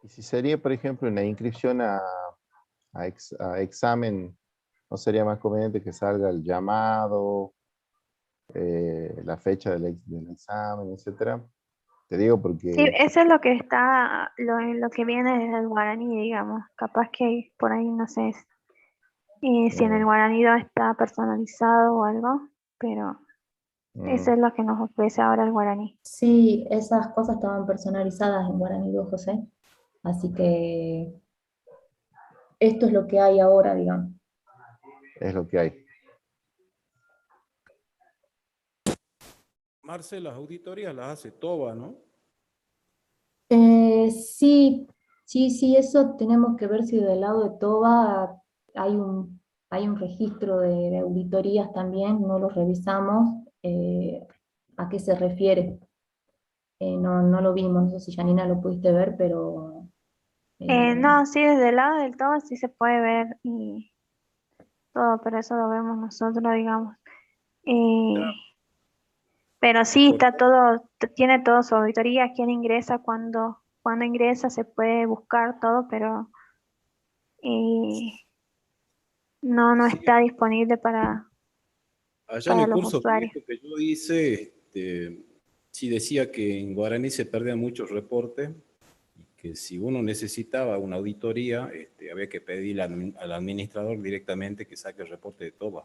Y si sería, por ejemplo, una inscripción a examen, ¿no sería más conveniente que salga el llamado, la fecha del examen, etcétera? Te digo Sí, porque eso es lo que está, lo que viene desde el guaraní, digamos. Capaz que por ahí no sé si en el guaraní está personalizado o algo, pero eso es lo que nos ofrece ahora el guaraní. Sí, esas cosas estaban personalizadas en Guaraní 2, José. Así que esto es lo que hay ahora, digamos. es lo que hay. Marce, las auditorías las hace TOBA, ¿no? Sí, eso tenemos que ver si del lado de TOBA hay un registro de auditorías también, no lo revisamos. ¿A qué se refiere? No lo vimos, no sé si Janina lo pudiste ver, pero... No, sí, desde el lado del todo sí se puede ver y todo, pero eso lo vemos nosotros, digamos. Pero sí, está todo, tiene todo su auditoría, quién ingresa, cuándo ingresa, se puede buscar todo, pero no está disponible para Allá en el los curso usuarios. que yo hice, sí decía que en guaraní se perdían muchos reportes, y que si uno necesitaba una auditoría, había que pedirle al administrador directamente que saque el reporte de TOBA.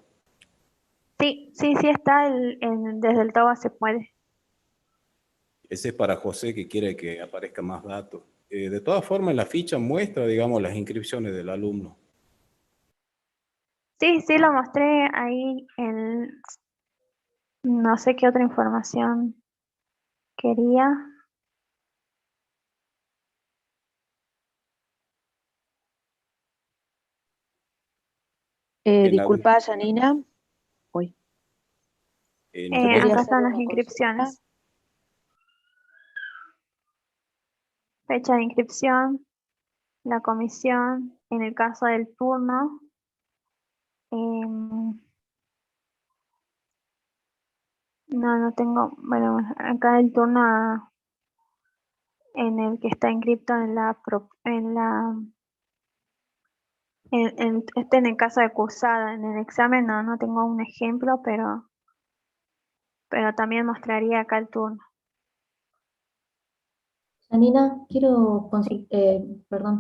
Sí está, desde el TOBA se puede. Ese es para José, que quiere que aparezca más datos. De todas formas, en la ficha muestra, digamos, las inscripciones del alumno. Sí, lo mostré ahí no sé qué otra información quería. Disculpa, Janina. Uy. Yo quería Acá hacer están las una inscripciones. consulta. Fecha de inscripción, la comisión, en el caso del turno. No tengo, bueno, acá el turno en el que está inscrito en en el caso de cursada, en el examen no tengo un ejemplo, pero también mostraría acá el turno. Janina, quiero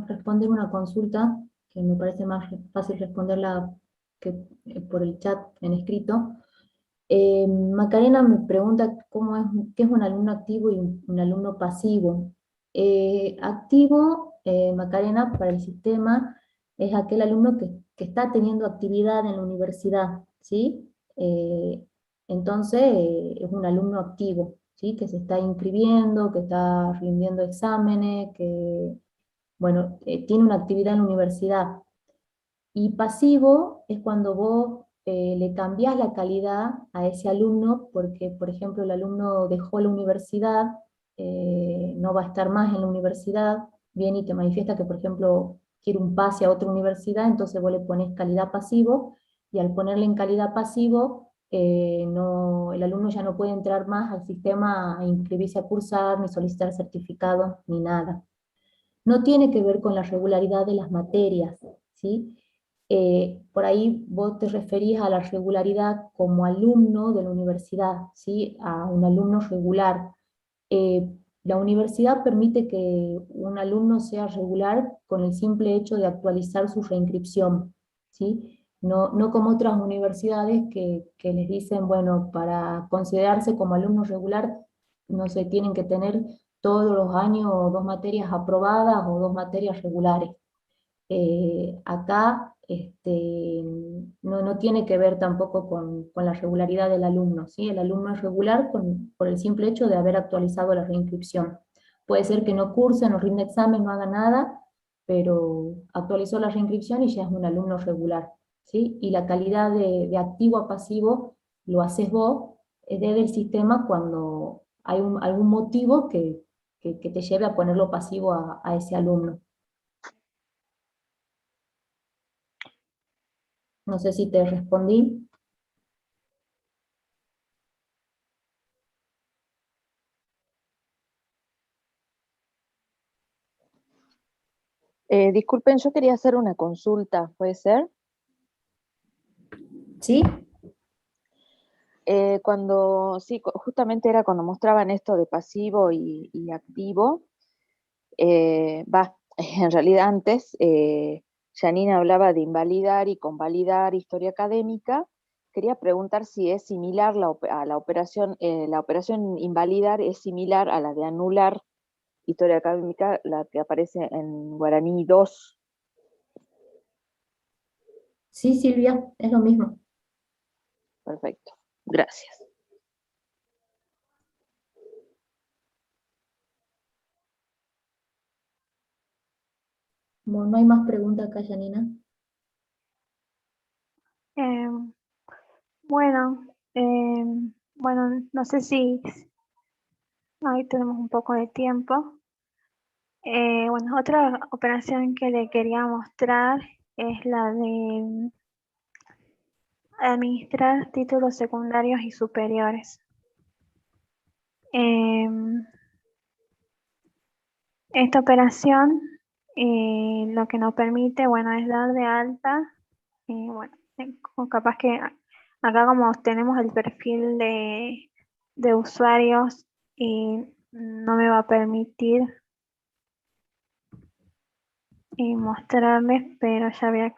responder una consulta que me parece más fácil responderla que por el chat en escrito. Macarena me pregunta qué es un alumno activo y un alumno pasivo. Activo, Macarena, para el sistema, es aquel alumno que está teniendo actividad en la universidad, ¿sí? Entonces, es un alumno activo, ¿sí? Que se está inscribiendo, que está rindiendo exámenes, que, bueno, tiene una actividad en la universidad. Y pasivo es cuando vos le cambiás la calidad a ese alumno, porque, por ejemplo, el alumno dejó la universidad, no va a estar más en la universidad, viene y te manifiesta que, por ejemplo, quiere un pase a otra universidad, entonces vos le pones calidad pasivo, y al ponerle en calidad pasivo, el alumno ya no puede entrar más al sistema a inscribirse a cursar, ni solicitar certificado, ni nada. No tiene que ver con la regularidad de las materias, ¿sí? Por ahí vos te referís a la regularidad como alumno de la universidad, ¿sí? A un alumno regular. La universidad permite que un alumno sea regular con el simple hecho de actualizar su reinscripción, ¿sí? No como otras universidades que les dicen, bueno, para considerarse como alumno regular, no se tienen que tener todos los años 2 materias aprobadas o 2 materias regulares. Acá no tiene que ver tampoco con la regularidad del alumno, ¿sí? El alumno es regular por el simple hecho de haber actualizado la reinscripción. Puede ser que no curse, no rinde examen, no haga nada, pero actualizó la reinscripción y ya es un alumno regular, ¿sí? Y la calidad de activo a pasivo lo haces vos desde el sistema cuando hay algún motivo que te lleve a ponerlo pasivo a ese alumno. No sé si te respondí. Disculpen, yo quería hacer una consulta, ¿puede ser? ¿Sí? Sí, justamente era cuando mostraban esto de pasivo y activo, en realidad antes, Janina hablaba de invalidar y convalidar historia académica. Quería preguntar si es similar a la operación invalidar es similar a la de anular historia académica, la que aparece en Guaraní 2. Sí, Silvia, es lo mismo. Perfecto, gracias. Como no hay más preguntas acá, Janina. Bueno, no sé si ahí tenemos un poco de tiempo. Bueno, otra operación que le quería mostrar es la de administrar títulos secundarios y superiores. Esta operación lo que nos permite, bueno, es dar de alta, bueno, capaz que acá como tenemos el perfil de usuarios y no me va a permitir mostrarles, pero ya voy a...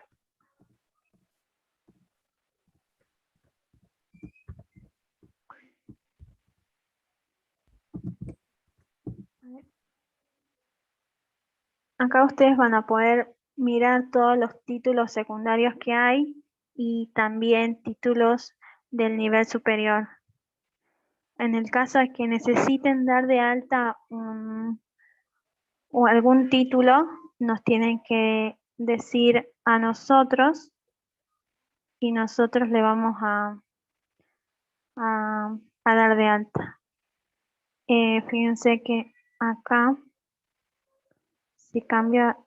Acá ustedes van a poder mirar todos los títulos secundarios que hay y también títulos del nivel superior. En el caso de que necesiten dar de alta o algún título, nos tienen que decir a nosotros y nosotros le vamos a dar de alta. Fíjense que acá, si cambio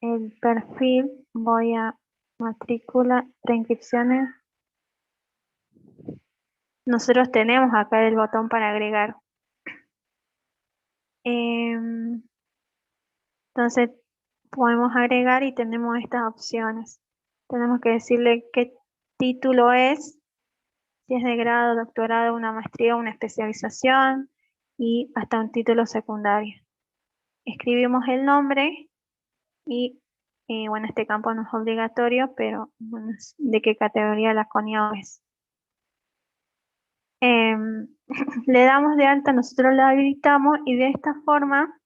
el perfil, voy a matrícula, reinscripciones. Nosotros tenemos acá el botón para agregar. Entonces podemos agregar y tenemos estas opciones. Tenemos que decirle qué título es, si es de grado, doctorado, una maestría, una especialización y hasta un título secundario. Escribimos el nombre y bueno, este campo no es obligatorio, pero bueno, de qué categoría la CONIAO es. Le damos de alta, nosotros la habilitamos y de esta forma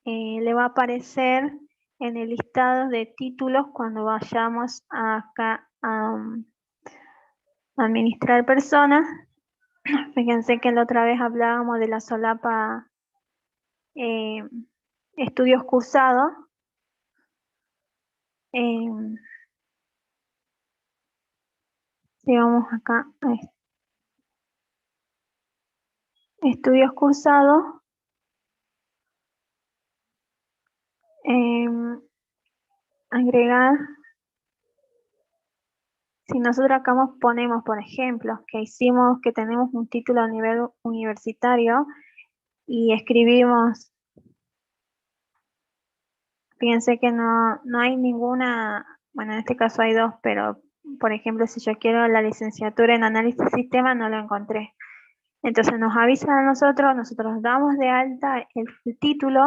le va a aparecer en el listado de títulos cuando vayamos acá a administrar personas. Fíjense que la otra vez hablábamos de la solapa estudios cursados. Si vamos acá a estudios cursados, agregar. Si nosotros acá ponemos, por ejemplo, que tenemos un título a nivel universitario y escribimos, fíjense que no hay ninguna, bueno, en este caso hay dos, pero por ejemplo, si yo quiero la licenciatura en análisis de sistemas, no lo encontré. Entonces nos avisan a nosotros damos de alta el título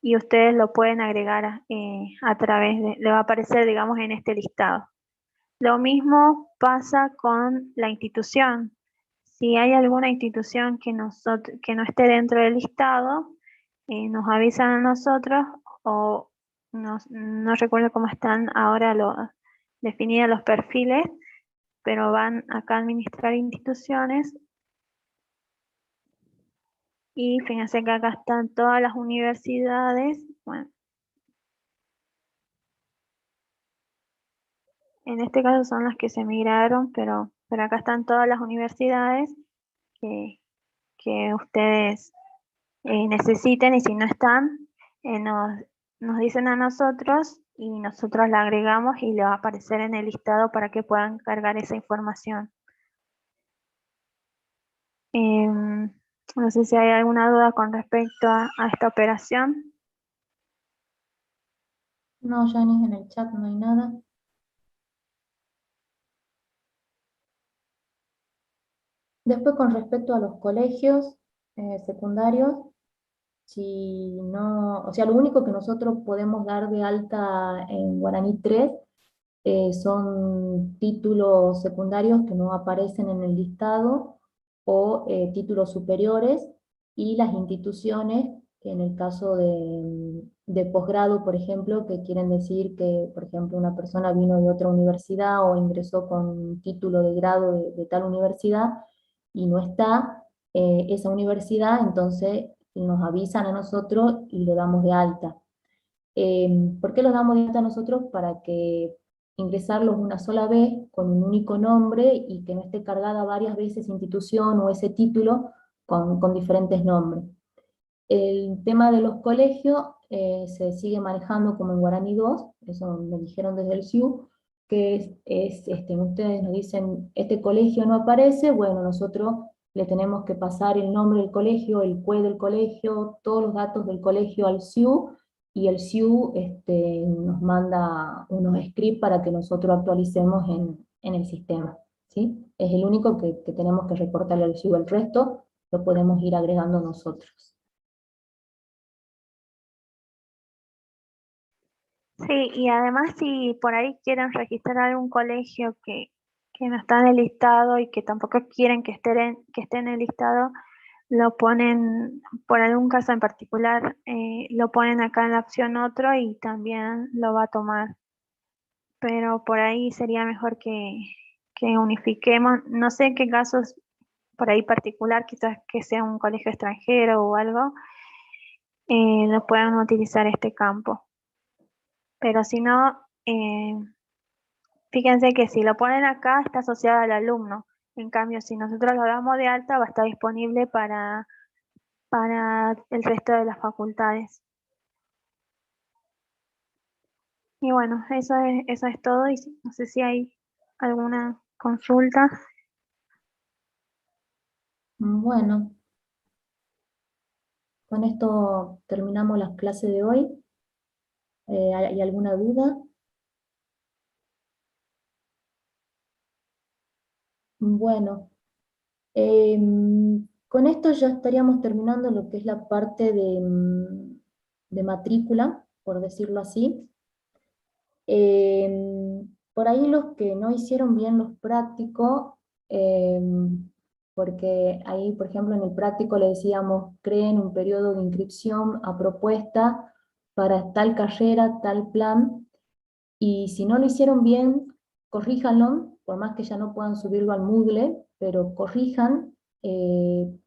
y ustedes lo pueden agregar a través de, le va a aparecer, digamos, en este listado. Lo mismo pasa con la institución. Si hay alguna institución que no esté dentro del listado, nos avisan a nosotros o no recuerdo cómo están ahora definidos los perfiles, pero van acá a administrar instituciones. Y fíjense que acá están todas las universidades. Bueno, en este caso son las que se migraron, pero acá están todas las universidades que ustedes necesiten, y si no están, nos dicen a nosotros y nosotros la agregamos y le va a aparecer en el listado para que puedan cargar esa información. No sé si hay alguna duda con respecto a esta operación. No, Janice, en el chat no hay nada. Después, con respecto a los colegios secundarios, si no, o sea, lo único que nosotros podemos dar de alta en Guaraní 3 son títulos secundarios que no aparecen en el listado, o títulos superiores, y las instituciones, en el caso de posgrado, por ejemplo, que quieren decir que, por ejemplo, una persona vino de otra universidad o ingresó con un título de grado de tal universidad y no está esa universidad, entonces nos avisan a nosotros y lo damos de alta. ¿Por qué los damos de alta nosotros? Para que ingresarlos una sola vez con un único nombre y que no esté cargada varias veces institución o ese título con diferentes nombres. El tema de los colegios se sigue manejando como en Guaraní 2, eso me dijeron desde el SIU, que ustedes nos dicen, este colegio no aparece, bueno, nosotros le tenemos que pasar el nombre del colegio, el CUE del colegio, todos los datos del colegio al SIU, y el SIU nos manda unos scripts para que nosotros actualicemos en el sistema, ¿sí? Es el único que tenemos que reportarle al SIU, el resto lo podemos ir agregando nosotros. Sí, y además si por ahí quieren registrar algún colegio que no está en el listado y que tampoco quieren que esté en el listado, lo ponen, por algún caso en particular, lo ponen acá en la opción otro y también lo va a tomar. Pero por ahí sería mejor que unifiquemos, no sé en qué casos por ahí particular, quizás que sea un colegio extranjero o algo, no puedan utilizar este campo. Pero si no, fíjense que si lo ponen acá está asociado al alumno. En cambio, si nosotros lo damos de alta, va a estar disponible para el resto de las facultades. Y bueno, eso es todo. Y no sé si hay alguna consulta. Bueno, con esto terminamos las clases de hoy. ¿Hay alguna duda? Bueno, con esto ya estaríamos terminando lo que es la parte de matrícula, por decirlo así. Por ahí los que no hicieron bien los prácticos, porque ahí, por ejemplo, en el práctico le decíamos, creen un periodo de inscripción a propuesta para tal carrera, tal plan, y si no lo hicieron bien, corríjanlo, por más que ya no puedan subirlo al Moodle, pero corrijan,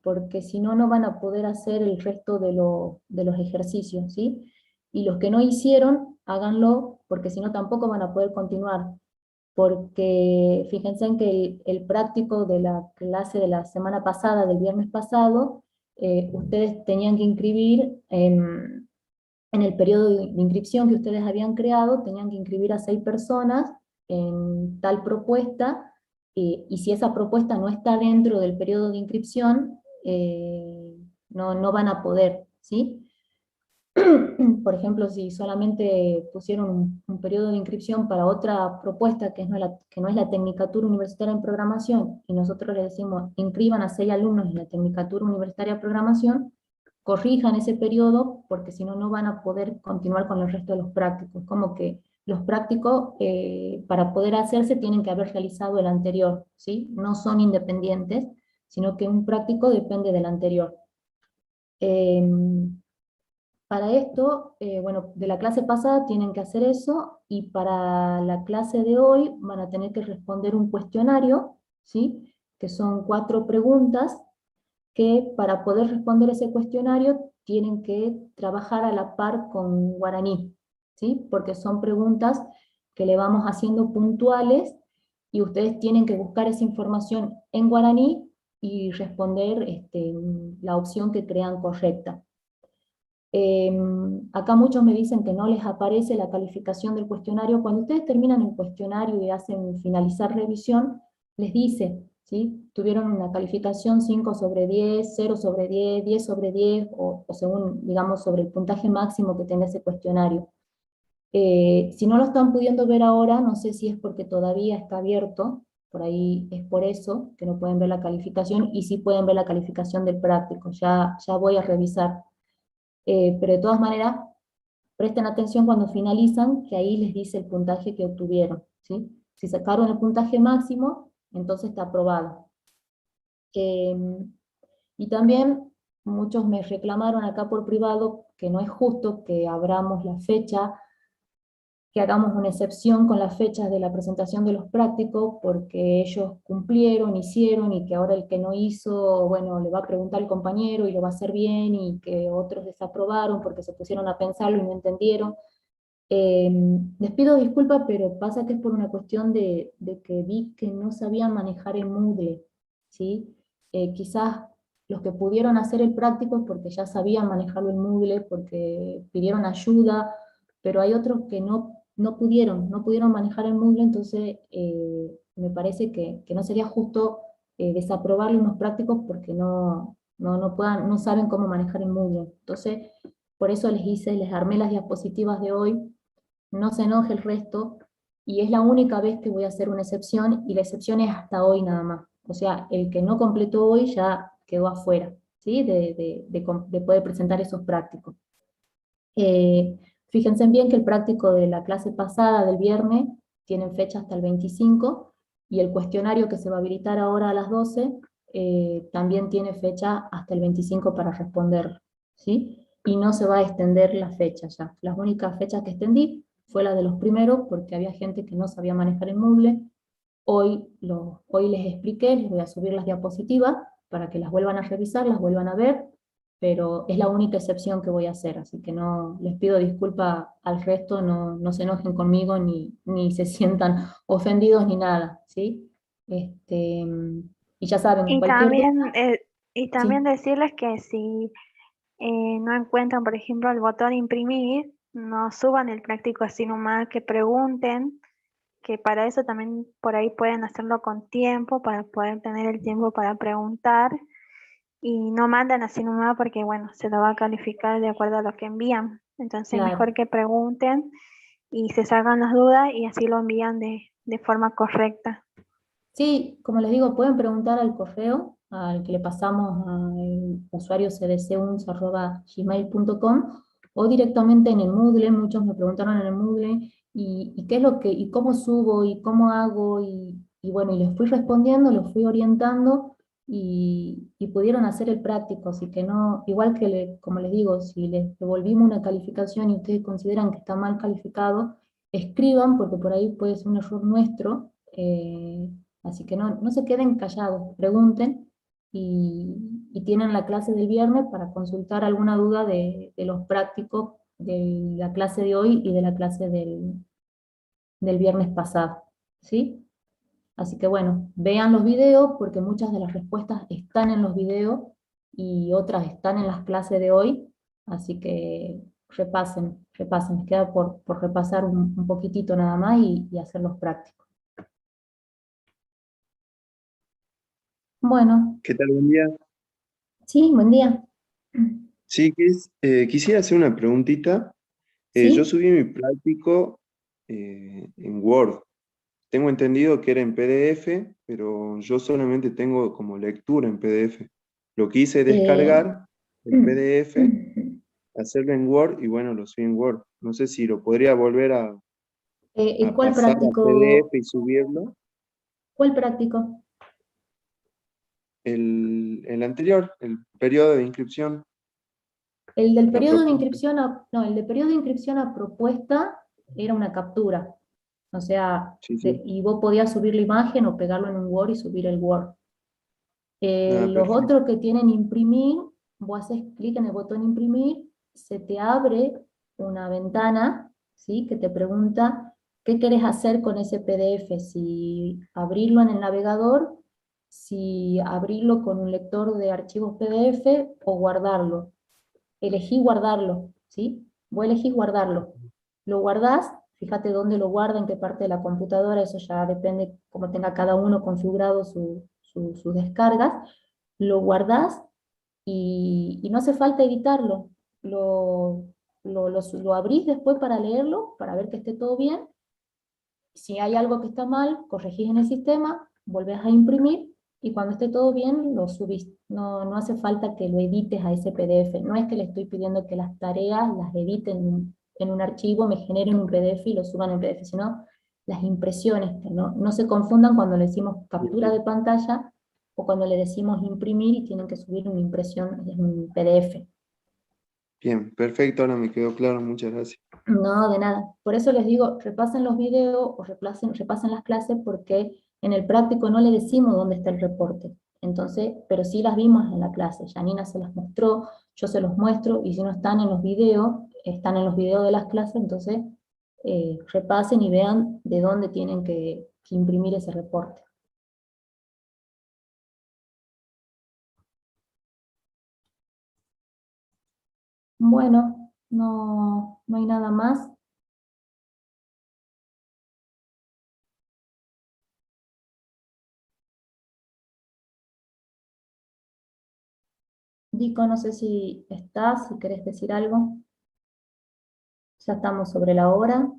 porque si no, no van a poder hacer el resto de los ejercicios, ¿sí? Y los que no hicieron, háganlo, porque si no tampoco van a poder continuar. Porque fíjense en que el práctico de la clase de la semana pasada, del viernes pasado, ustedes tenían que inscribir en el periodo de inscripción que ustedes habían creado, tenían que inscribir a 6 personas en tal propuesta, y si esa propuesta no está dentro del periodo de inscripción, no van a poder, ¿sí? Por ejemplo, si solamente pusieron un periodo de inscripción para otra propuesta que no es la Tecnicatura Universitaria en Programación, y nosotros le decimos, inscriban a 6 alumnos en la Tecnicatura Universitaria de Programación, corrijan ese periodo, porque si no, no van a poder continuar con el resto de los prácticos. Como que los prácticos, para poder hacerse, tienen que haber realizado el anterior, ¿sí? No son independientes, sino que un práctico depende del anterior. Para esto, bueno, de la clase pasada tienen que hacer eso, y para la clase de hoy van a tener que responder un cuestionario, ¿sí? Que son 4 preguntas, que para poder responder ese cuestionario tienen que trabajar a la par con guaraní, ¿sí? Porque son preguntas que le vamos haciendo puntuales, y ustedes tienen que buscar esa información en guaraní y responder la opción que crean correcta. Acá muchos me dicen que no les aparece la calificación del cuestionario. Cuando ustedes terminan el cuestionario y hacen finalizar revisión, les dice, ¿sí? Tuvieron una calificación 5 sobre 10, 0 sobre 10, 10 sobre 10, o según, digamos, sobre el puntaje máximo que tenga ese cuestionario. Si no lo están pudiendo ver ahora, no sé si es porque todavía está abierto, por ahí es por eso que no pueden ver la calificación, y sí pueden ver la calificación del práctico. Ya voy a revisar. Pero de todas maneras, presten atención cuando finalizan, que ahí les dice el puntaje que obtuvieron, ¿sí? Si sacaron el puntaje máximo, entonces está aprobado. Y también muchos me reclamaron acá por privado que no es justo que abramos la fecha, que hagamos una excepción con las fechas de la presentación de los prácticos, porque ellos cumplieron, hicieron, y que ahora el que no hizo, bueno, le va a preguntar al compañero y lo va a hacer bien, y que otros desaprobaron porque se pusieron a pensarlo y no entendieron. Les pido disculpas, pero pasa que es por una cuestión de que vi que no sabían manejar el Moodle, ¿sí? Quizás los que pudieron hacer el práctico es porque ya sabían manejarlo el Moodle, porque pidieron ayuda, pero hay otros que no pudieron manejar el Moodle. Entonces me parece que no sería justo desaprobarle unos prácticos porque no saben cómo manejar el Moodle. Entonces, por eso les armé las diapositivas de hoy. No se enoje el resto, y es la única vez que voy a hacer una excepción, y la excepción es hasta hoy nada más. O sea, el que no completó hoy ya quedó afuera, ¿sí? De poder presentar esos prácticos. Fíjense bien que el práctico de la clase pasada, del viernes, tienen fecha hasta el 25, y el cuestionario que se va a habilitar ahora a las 12, también tiene fecha hasta el 25 para responder, ¿sí? Y no se va a extender la fecha ya. Las únicas fechas que extendí fue la de los primeros, porque había gente que no sabía manejar el Moodle. Hoy les expliqué, les voy a subir las diapositivas para que las vuelvan a revisar, las vuelvan a ver, pero es la única excepción que voy a hacer, así que no les pido disculpa al resto, no se enojen conmigo, ni se sientan ofendidos ni nada, ¿sí? Y ya saben, Y cualquier duda. también, Sí. decirles que si no encuentran, por ejemplo, el botón imprimir, no suban el práctico así nomás, que pregunten, que para eso también por ahí pueden hacerlo con tiempo, para poder tener el tiempo para preguntar, y no mandan así nomás porque, bueno, se lo va a calificar de acuerdo a lo que envían. Entonces, Claro. mejor que pregunten y se salgan las dudas y así lo envían de forma correcta. Sí, como les digo, pueden preguntar al correo al que le pasamos al usuario cdcuns@gmail.com, o directamente en el Moodle. Muchos me preguntaron en el Moodle, y qué es lo que, y cómo subo, y cómo hago, y bueno, y les fui respondiendo, los fui orientando, y pudieron hacer el práctico. Así que no, igual que como les digo, si les devolvimos una calificación y ustedes consideran que está mal calificado, escriban, porque por ahí puede ser un error nuestro. Así que no se queden callados, pregunten, y tienen la clase del viernes para consultar alguna duda de los prácticos de la clase de hoy y de la clase del viernes pasado, ¿sí? Así que bueno, vean los videos, porque muchas de las respuestas están en los videos y otras están en las clases de hoy, así que repasen, les queda por repasar un poquitito nada más, y hacer los prácticos. Bueno, ¿Qué tal? Buen día. sí, buen día. Sí, quisiera hacer una preguntita. Yo ¿Sí? subí mi práctico en Word. Tengo entendido que era en PDF, pero yo solamente tengo como lectura en PDF. Lo que hice es Eh, descargar el PDF, hacerlo en Word y bueno, lo subí en Word. No sé si lo podría volver ¿Y a pasar a PDF y subirlo. cuál práctico? El anterior, el periodo de inscripción. El del La periodo de propuesta. inscripción el de periodo de inscripción a propuesta era una captura. O sea, Sí, sí. y vos podías subir la imagen o pegarlo en un Word y subir el Word. Los Perfecto. otros que tienen imprimir, vos haces clic en el botón imprimir, se te abre una ventana, ¿sí? Que te pregunta qué querés hacer con ese PDF, si abrirlo en el navegador, si abrirlo con un lector de archivos PDF o guardarlo. Elegí guardarlo, ¿sí? Vos elegís guardarlo. Lo guardás, fíjate dónde lo guarda, en qué parte de la computadora, eso ya depende cómo tenga cada uno configurado sus descargas. Lo guardás y no hace falta editarlo. Lo abrís después para leerlo, para ver que esté todo bien. Si hay algo que está mal, corregís en el sistema, volvés a imprimir y cuando esté todo bien lo subís. No hace falta que lo edites a ese PDF. No es que le estoy pidiendo que las tareas las edite en un archivo, me generen un PDF y lo suban en PDF, sino las impresiones, que no se confundan cuando le decimos captura de pantalla o cuando le decimos imprimir y tienen que subir una impresión en un PDF. Bien, perfecto, ahora me quedó claro, muchas gracias. No, de nada. Por eso les digo, repasen los videos o repasen las clases porque en el práctico no le decimos dónde está el reporte. Entonces, pero sí las vimos en la clase. Janina se las mostró, yo se los muestro, y si no están en los videos, están en los videos de las clases, entonces repasen y vean de dónde tienen que imprimir ese reporte. Bueno, no hay nada más. Dico, no sé si estás, si querés decir algo. Ya estamos sobre la hora.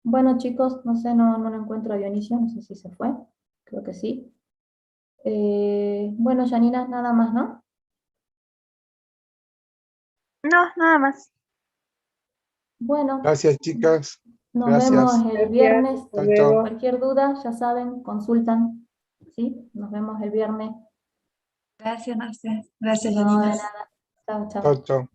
Bueno, chicos, no sé, no lo encuentro a Dionisio, no sé si se fue, creo que sí. Bueno, Janina, nada más, ¿no? No, nada más. Bueno, Gracias, chicas. nos vemos Gracias. el viernes. Chao, chao. Cualquier duda, ya saben, consultan. ¿Sí? Nos vemos el viernes. Gracias, Marcia. Gracias, No, de Janina. nada. Chao, chao. Chao, chao.